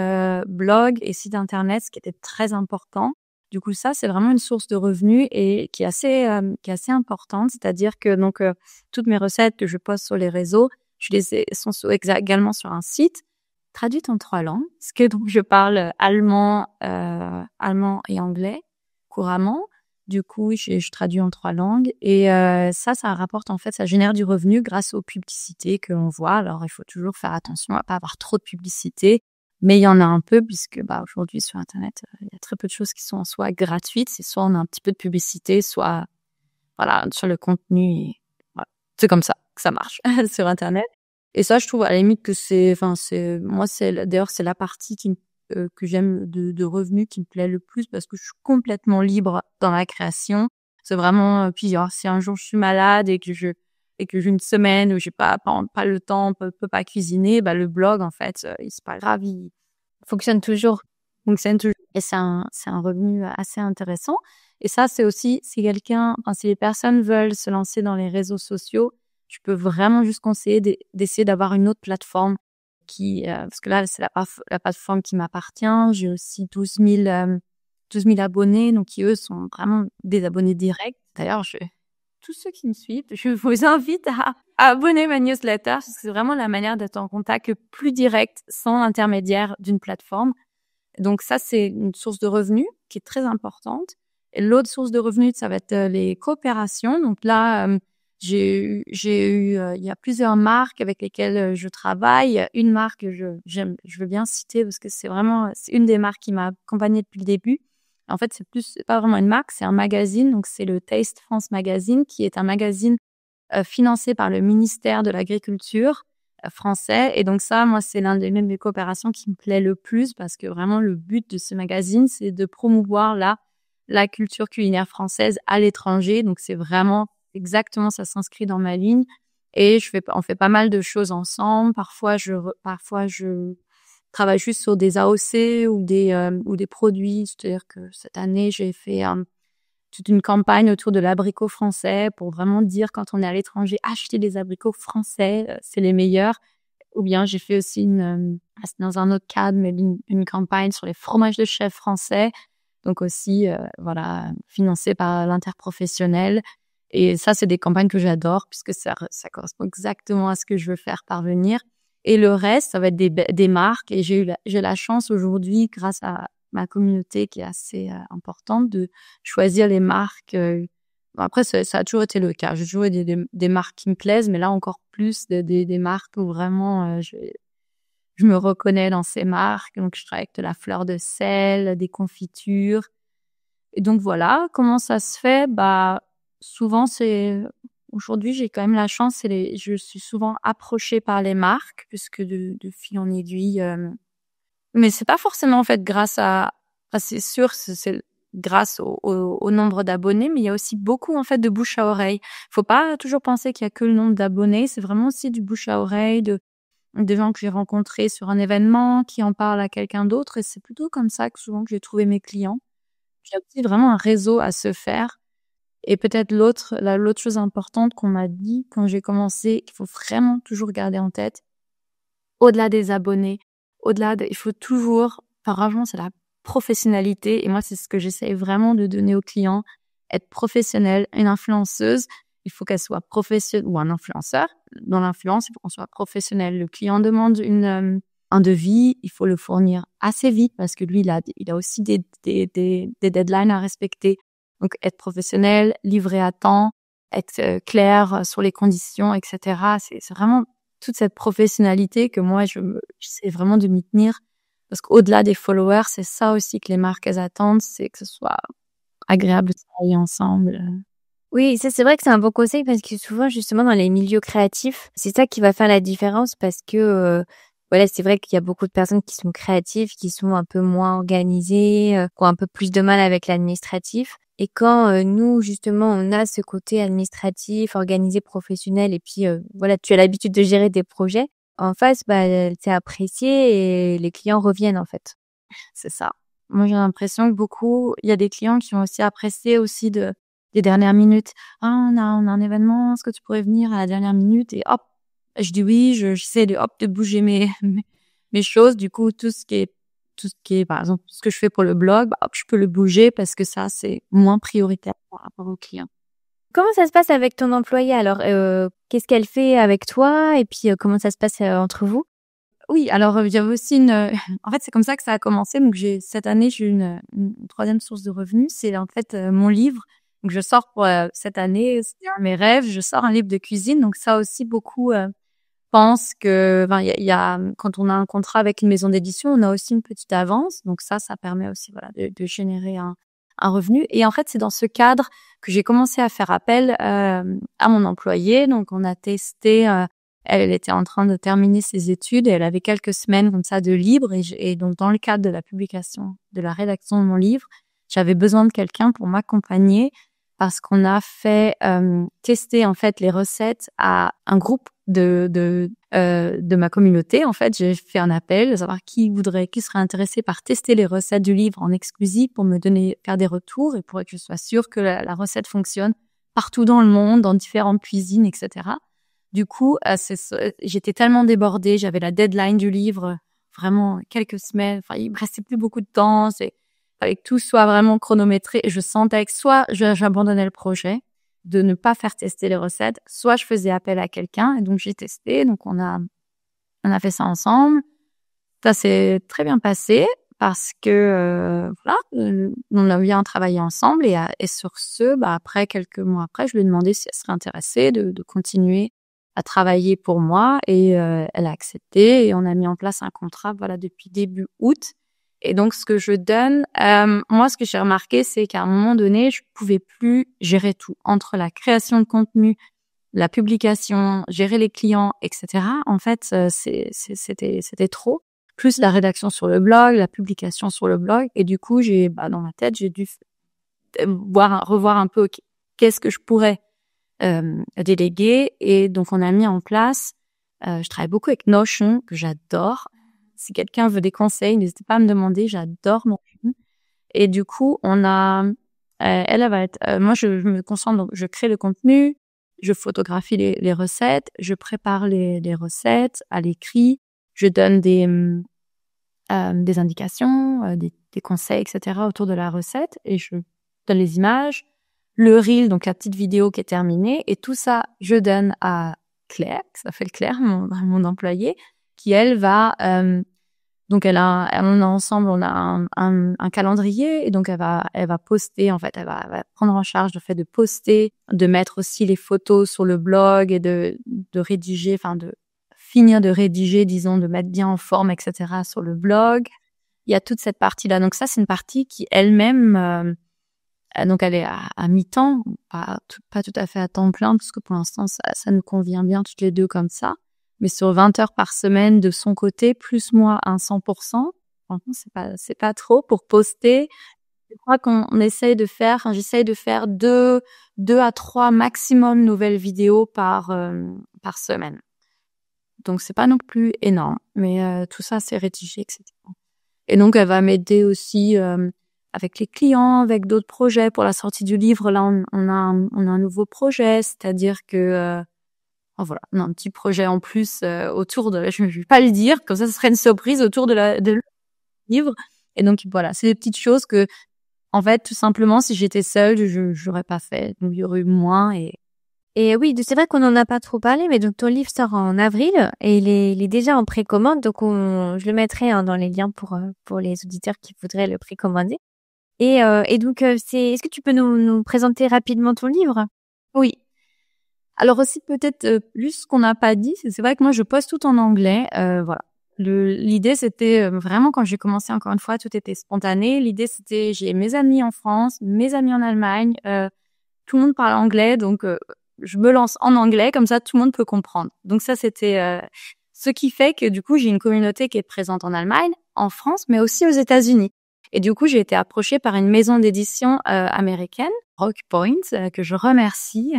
blog et site internet, ce qui était très important. Du coup, ça, c'est vraiment une source de revenus, et qui est assez importante. C'est-à-dire que donc toutes mes recettes que je poste sur les réseaux, sont également sur un site traduit en 3 langues, parce que donc je parle allemand et anglais couramment. Du coup, je traduis en 3 langues, et ça rapporte, en fait, ça génère du revenu grâce aux publicités que l'on voit. Alors, il faut toujours faire attention à pas avoir trop de publicité, mais il y en a un peu, puisque aujourd'hui sur Internet, il y a très peu de choses qui sont en soi gratuites. C'est soit on a un petit peu de publicité, soit voilà, sur le contenu. Et voilà. C'est comme ça que ça marche sur Internet. Et ça, je trouve à la limite que d'ailleurs, c'est la partie que j'aime de revenus qui me plaît le plus, parce que je suis complètement libre dans la création. C'est vraiment, puis si un jour je suis malade et que j'ai une semaine où j'ai pas le temps, peut pas cuisiner, le blog, en fait, c'est pas grave, il Fonctionne toujours. Et c'est un revenu assez intéressant. Et ça, c'est aussi, si les personnes veulent se lancer dans les réseaux sociaux, je peux vraiment juste conseiller d'essayer d'avoir une autre plateforme parce que là, c'est la plateforme qui m'appartient. J'ai aussi 12 000 abonnés, donc qui, eux, sont vraiment des abonnés directs. D'ailleurs, tous ceux qui me suivent, je vous invite à abonner ma newsletter, parce que c'est vraiment la manière d'être en contact le plus direct, sans l'intermédiaire d'une plateforme. Donc ça, c'est une source de revenus qui est très importante. Et l'autre source de revenus, ça va être les coopérations. Donc là, il y a plusieurs marques avec lesquelles je travaille. Une marque que je veux bien citer parce que c'est une des marques qui m'a accompagnée depuis le début. En fait, c'est pas vraiment une marque, c'est un magazine. Donc, c'est le Taste France Magazine, qui est un magazine financé par le ministère de l'Agriculture français. Et donc ça, moi, c'est l'une des coopérations qui me plaît le plus parce que vraiment, le but de ce magazine, c'est de promouvoir la culture culinaire française à l'étranger. Donc, c'est vraiment exactement, ça s'inscrit dans ma ligne. Et on fait pas mal de choses ensemble. Parfois, je travaille juste sur des AOC ou des produits. C'est-à-dire que cette année, j'ai fait toute une campagne autour de l'abricot français pour vraiment dire, quand on est à l'étranger, acheter des abricots français, c'est les meilleurs. Ou bien j'ai fait aussi dans un autre cadre, mais une campagne sur les fromages de chèvre français. Donc aussi, financée par l'interprofessionnel. Et ça, c'est des campagnes que j'adore puisque ça correspond exactement à ce que je veux faire parvenir. Et le reste, ça va être des marques. Et j'ai la chance aujourd'hui, grâce à ma communauté qui est assez importante, de choisir les marques. Après, ça a toujours été le cas. J'ai toujours eu des marques qui me plaisent, mais là encore plus des marques où vraiment je me reconnais dans ces marques. Donc, je travaille avec de la fleur de sel, des confitures. Et donc, voilà. Comment ça se fait? Souvent, aujourd'hui, j'ai quand même la chance, je suis souvent approchée par les marques, puisque de fil en aiguille, mais c'est pas forcément en fait c'est sûr, c'est grâce au nombre d'abonnés, mais il y a aussi beaucoup en fait de bouche à oreille. Faut pas toujours penser qu'il y a que le nombre d'abonnés, c'est vraiment aussi du bouche à oreille de gens que j'ai rencontrés sur un événement, qui en parlent à quelqu'un d'autre, et c'est plutôt comme ça que souvent que j'ai trouvé mes clients. Il y a aussi vraiment un réseau à se faire. Et peut-être l'autre chose importante qu'on m'a dit quand j'ai commencé, qu'il faut vraiment toujours garder en tête, au-delà des abonnés, il faut toujours, franchement, c'est la professionnalité. Et moi, c'est ce que j'essaie vraiment de donner aux clients. Être professionnelle, une influenceuse, il faut qu'elle soit professionnelle, ou un influenceur. Dans l'influence, il faut qu'on soit professionnel. Le client demande un devis, il faut le fournir assez vite parce que lui, il a aussi des deadlines à respecter. Donc, être professionnel, livrer à temps, être clair sur les conditions, etc. C'est vraiment toute cette professionnalité que moi, j'essaie vraiment de m'y tenir. Parce qu'au-delà des followers, c'est ça aussi que les marques, elles attendent, c'est que ce soit agréable de travailler ensemble. Oui, ça c'est vrai que c'est un bon conseil parce que souvent justement dans les milieux créatifs, c'est ça qui va faire la différence parce que voilà, c'est vrai qu'il y a beaucoup de personnes qui sont créatives, qui sont un peu moins organisées, qui ont un peu plus de mal avec l'administratif. Et quand nous justement on a ce côté administratif, organisé, professionnel, et puis voilà, tu as l'habitude de gérer des projets, en face, c'est apprécié et les clients reviennent en fait. C'est ça. Moi j'ai l'impression que il y a des clients qui ont aussi apprécié aussi des dernières minutes. Ah, on a un événement, est-ce que tu pourrais venir à la dernière minute? Et hop, je dis oui, j'essaie de bouger mes choses. Du coup, tout ce qui est, par exemple, ce que je fais pour le blog, hop, je peux le bouger parce que ça, c'est moins prioritaire par rapport aux clients. Comment ça se passe avec ton employée alors? Qu'est-ce qu'elle fait avec toi? Et puis, comment ça se passe entre vous? Oui, alors il y avait aussi en fait, c'est comme ça que ça a commencé. Donc cette année, j'ai une troisième source de revenus, c'est en fait mon livre. Donc je sors pour cette année, c'est un de mes rêves, je sors un livre de cuisine. Donc ça aussi, beaucoup pensent que, il y a quand on a un contrat avec une maison d'édition, on a aussi une petite avance. Donc ça permet aussi de générer un revenu. Et en fait, c'est dans ce cadre que j'ai commencé à faire appel à mon employée. Donc on a testé. Elle était en train de terminer ses études et elle avait quelques semaines comme ça de libre. Et donc, dans le cadre de de la rédaction de mon livre, j'avais besoin de quelqu'un pour m'accompagner parce qu'on a fait tester en fait les recettes à un groupe de ma communauté. En fait, j'ai fait un appel de savoir qui serait intéressé par tester les recettes du livre en exclusif pour faire des retours et pour que je sois sûre que la recette fonctionne partout dans le monde, dans différentes cuisines, etc. Du coup, j'étais tellement débordée, j'avais la deadline du livre, vraiment quelques semaines. Enfin, il me restait plus beaucoup de temps. Fallait que tout soit vraiment chronométré. Et je sentais que soit j'abandonnais le projet de ne pas faire tester les recettes, soit je faisais appel à quelqu'un. Et donc j'ai testé. Donc on a fait ça ensemble. Ça s'est très bien passé. parce que on a bien travaillé ensemble et sur ce, après quelques mois après, je lui ai demandé si elle serait intéressée de continuer à travailler pour moi et elle a accepté et on a mis en place un contrat depuis début août. Et donc ce que je donne, moi ce que j'ai remarqué, c'est qu'à un moment donné, je pouvais plus gérer tout entre la création de contenu, la publication, gérer les clients, etc. En fait, c'était trop. Plus la rédaction sur le blog, la publication sur le blog. Et du coup, dans ma tête, j'ai dû revoir un peu qu'est-ce que je pourrais déléguer. Et donc, on a mis en place, je travaille beaucoup avec Notion, que j'adore. Si quelqu'un veut des conseils, n'hésitez pas à me demander, j'adore Notion. Et du coup, elle va être, moi, je me concentre, donc je crée le contenu, je photographie les recettes, je prépare les recettes à l'écrit, je donne des indications, des conseils, etc. autour de la recette et je donne les images, le reel, donc la petite vidéo qui est terminée et tout ça, je donne à Claire, ça fait Claire, mon employée, qui elle va donc on a ensemble, on a un calendrier et donc elle va poster, en fait, elle va prendre en charge le fait de poster, de mettre aussi les photos sur le blog et de rédiger, enfin de finir de rédiger, disons, de mettre bien en forme, etc. sur le blog. Il y a toute cette partie-là. Donc ça, c'est une partie qui elle-même, donc elle est à mi-temps, pas tout à fait à temps plein, parce que pour l'instant, ça nous convient bien toutes les deux comme ça. Mais sur 20 heures par semaine de son côté, plus moi à 100%, franchement, c'est pas trop pour poster. Je crois j'essaye de faire 2 à 3 maximum nouvelles vidéos par semaine. Donc c'est pas non plus énorme, mais tout ça c'est rédigé, etc. Et donc elle va m'aider aussi avec les clients, avec d'autres projets pour la sortie du livre. Là on a un nouveau projet, c'est-à-dire que voilà, on a un petit projet en plus autour de, je vais pas le dire, comme ça ce serait une surprise autour de le livre. Et donc voilà, c'est des petites choses que, en fait, tout simplement, si j'étais seule, j'aurais pas fait. Donc il y aurait eu moins Et oui, c'est vrai qu'on n'en a pas trop parlé, mais donc ton livre sort en avril et il est déjà en précommande, donc je le mettrai dans les liens pour les auditeurs qui voudraient le précommander. Et donc est-ce que tu peux nous présenter rapidement ton livre? Oui. Alors aussi peut-être plus ce qu'on n'a pas dit, c'est vrai que moi je poste tout en anglais, voilà. L'idée c'était vraiment quand j'ai commencé, encore une fois, tout était spontané. L'idée c'était j'ai mes amis en France, mes amis en Allemagne, tout le monde parle anglais, donc je me lance en anglais, comme ça tout le monde peut comprendre. Donc ça c'était ce qui fait que du coup j'ai une communauté qui est présente en Allemagne, en France, mais aussi aux États-Unis. Et du coup j'ai été approchée par une maison d'édition américaine, Rockpoint, que je remercie.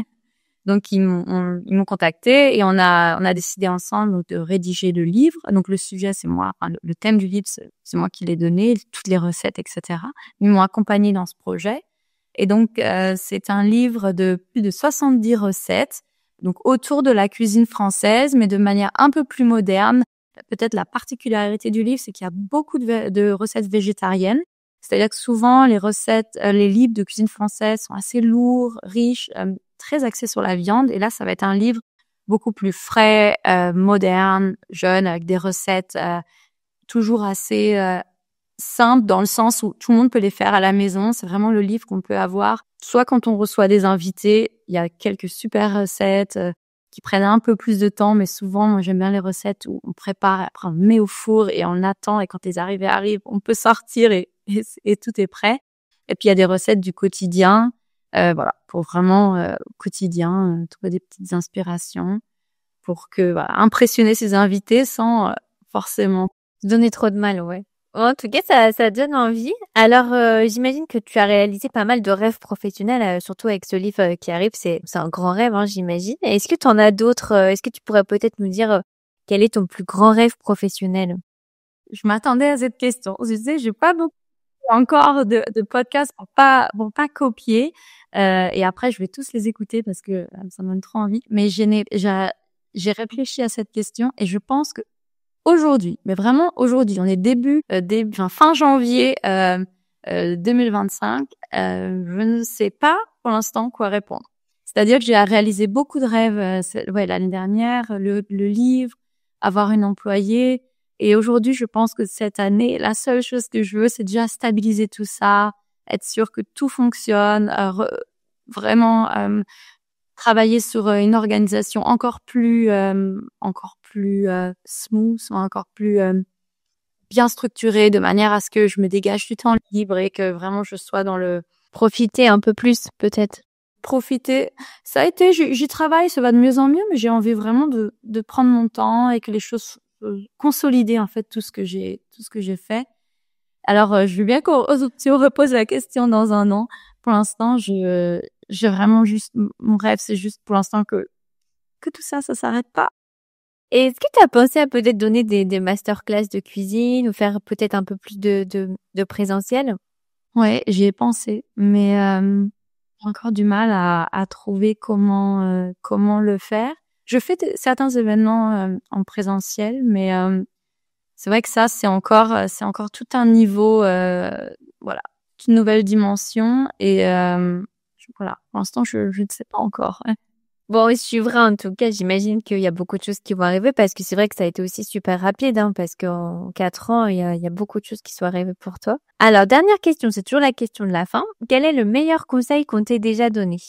Donc ils m'ont contacté et on a décidé ensemble de rédiger le livre. Donc le sujet c'est moi, enfin, le thème du livre c'est moi qui l'ai donné, toutes les recettes, etc. Ils m'ont accompagné dans ce projet. Et donc, c'est un livre de plus de 70 recettes, donc autour de la cuisine française, mais de manière un peu plus moderne. Peut-être la particularité du livre, c'est qu'il y a beaucoup de recettes végétariennes. C'est-à-dire que souvent, les recettes, les livres de cuisine française sont assez lourds, riches, très axés sur la viande. Et là, ça va être un livre beaucoup plus frais, moderne, jeune, avec des recettes toujours assez simple dans le sens où tout le monde peut les faire à la maison. C'est vraiment le livre qu'on peut avoir. Soit quand on reçoit des invités, il y a quelques super recettes qui prennent un peu plus de temps, mais souvent, moi, j'aime bien les recettes où on prépare, après on met au four et on attend et quand les arrivés arrivent, on peut sortir et tout est prêt. Et puis, il y a des recettes du quotidien, voilà, pour vraiment au quotidien, trouver des petites inspirations pour que, voilà, impressionner ses invités sans forcément donner trop de mal, ouais. En tout cas, ça donne envie. Alors, j'imagine que tu as réalisé pas mal de rêves professionnels, surtout avec ce livre qui arrive. C'est un grand rêve, hein, j'imagine. Est-ce que tu en as d'autres? Est-ce que tu pourrais peut-être nous dire quel est ton plus grand rêve professionnel? Je m'attendais à cette question. Je sais, j'ai pas beaucoup encore de podcasts pour pas copier. Et après, je vais tous les écouter parce que ça me donne trop envie. Mais j'ai réfléchi à cette question et je pense que aujourd'hui, mais vraiment aujourd'hui, on est fin janvier 2025. Je ne sais pas pour l'instant quoi répondre. C'est-à-dire que j'ai réalisé beaucoup de rêves l'année dernière, le livre, avoir une employée, Et aujourd'hui, je pense que cette année, la seule chose que je veux, c'est déjà stabiliser tout ça, être sûr que tout fonctionne, vraiment travailler sur une organisation encore plus smooth, encore plus bien structurée, de manière à ce que je me dégage du temps libre et que vraiment je sois dans le Profiter un peu plus, peut-être. profiter. Ça a été, j'y travaille, ça va de mieux en mieux, mais j'ai envie vraiment de prendre mon temps et que les choses consolider en fait tout ce que j'ai fait. Alors je veux bien si on repose la question dans un an. Pour l'instant, j'ai vraiment juste mon rêve, c'est juste pour l'instant que tout ça s'arrête pas. Et est-ce que tu as pensé à peut-être donner des masterclass de cuisine ou faire peut-être un peu plus de présentiel? Ouais, j'y ai pensé, mais j'ai encore du mal à trouver comment le faire. Je fais certains événements en présentiel, mais c'est vrai que ça c'est encore tout un niveau, voilà, une nouvelle dimension et voilà. Pour l'instant, je ne sais pas encore. Bon, il suivra en tout cas. J'imagine qu'il y a beaucoup de choses qui vont arriver parce que c'est vrai que ça a été aussi super rapide, hein, parce qu'en 4 ans, il y a beaucoup de choses qui sont arrivées pour toi. Alors, dernière question, c'est toujours la question de la fin. Quel est le meilleur conseil qu'on t'ait déjà donné?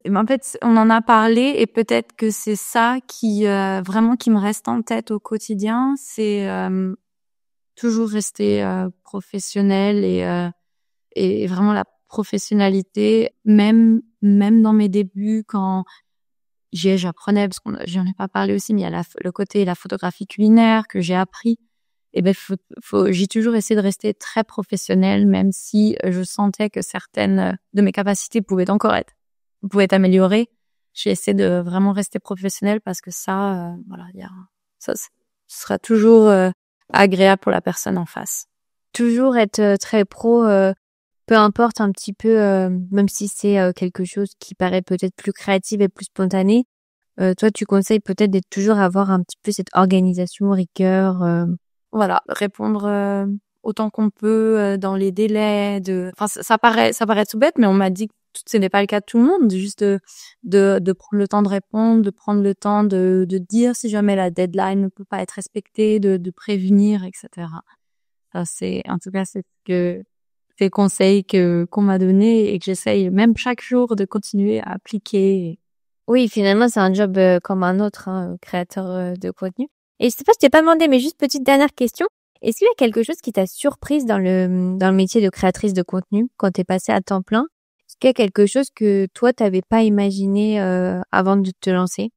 Et ben, en fait, on en a parlé et peut-être que c'est ça qui vraiment qui me reste en tête au quotidien, c'est toujours rester professionnel et vraiment la professionnalité, même dans mes débuts quand j'apprenais, parce qu'on j'en ai pas parlé aussi, mais il y a le côté la photographie culinaire que j'ai appris. Et ben j'ai toujours essayé de rester très professionnelle, même si je sentais que certaines de mes capacités pouvaient être améliorées. J'ai essayé de vraiment rester professionnelle parce que ça, voilà, ce sera toujours agréable pour la personne en face. Toujours être très pro, peu importe un petit peu, même si c'est quelque chose qui paraît peut-être plus créatif et plus spontané. Toi, tu conseilles peut-être d'être toujours avoir un petit peu cette organisation, rigueur. Voilà, répondre autant qu'on peut dans les délais. Enfin, ça paraît tout bête, mais on m'a dit que ce n'est pas le cas de tout le monde. Juste de prendre le temps de répondre, de prendre le temps de dire si jamais la deadline ne peut pas être respectée, de prévenir, etc. Ça, c'est ces conseils qu'on m'a donnés et que j'essaye même chaque jour de continuer à appliquer. Oui, finalement, c'est un job comme un autre, hein, créateur de contenu. Et je sais pas, je t'ai pas demandé, mais juste petite dernière question. Est-ce qu'il y a quelque chose qui t'a surprise dans le métier de créatrice de contenu quand t'es passée à temps plein? Est-ce qu'il y a quelque chose que toi, t'avais pas imaginé avant de te lancer?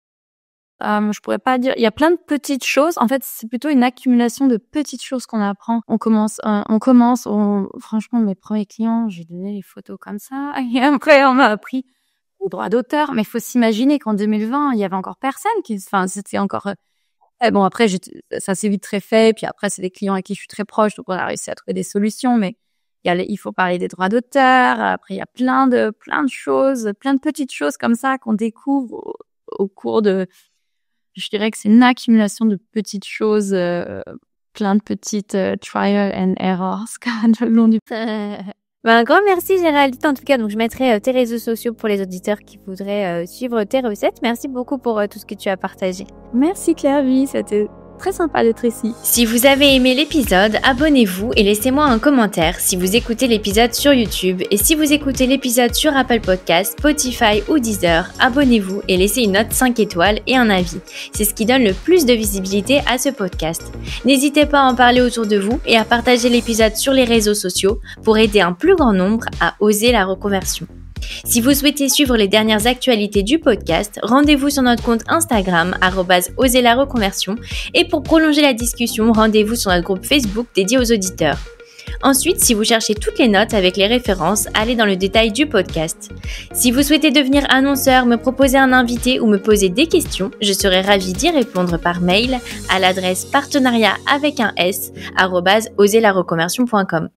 Je pourrais pas dire. Il y a plein de petites choses. En fait, c'est plutôt une accumulation de petites choses qu'on apprend. Franchement, mes premiers clients, j'ai donné les photos comme ça. Et après, on m'a appris les droits d'auteur. Mais il faut s'imaginer qu'en 2020, il y avait encore personne c'était encore. Bon, après, ça s'est vite très fait. Puis après, c'est des clients à qui je suis très proche, donc on a réussi à trouver des solutions. Mais il faut parler des droits d'auteur. Après, il y a plein de choses, plein de petites choses comme ça qu'on découvre au cours de. Je dirais que c'est une accumulation de petites choses, plein de petites trial and errors le long du. Un grand merci Géraldine en tout cas. Donc je mettrai tes réseaux sociaux pour les auditeurs qui voudraient suivre tes recettes. Merci beaucoup pour tout ce que tu as partagé. Merci Claire, c'était très sympa d'être ici. Si vous avez aimé l'épisode, abonnez-vous et laissez-moi un commentaire si vous écoutez l'épisode sur YouTube. Et si vous écoutez l'épisode sur Apple Podcasts, Spotify ou Deezer, abonnez-vous et laissez une note 5 étoiles et un avis. C'est ce qui donne le plus de visibilité à ce podcast. N'hésitez pas à en parler autour de vous et à partager l'épisode sur les réseaux sociaux pour aider un plus grand nombre à oser la reconversion. Si vous souhaitez suivre les dernières actualités du podcast, rendez-vous sur notre compte Instagram @oserlareconversion et pour prolonger la discussion, rendez-vous sur notre groupe Facebook dédié aux auditeurs. Ensuite, si vous cherchez toutes les notes avec les références, allez dans le détail du podcast. Si vous souhaitez devenir annonceur, me proposer un invité ou me poser des questions, je serai ravie d'y répondre par mail à l'adresse partenariat@oserlareconversion.com.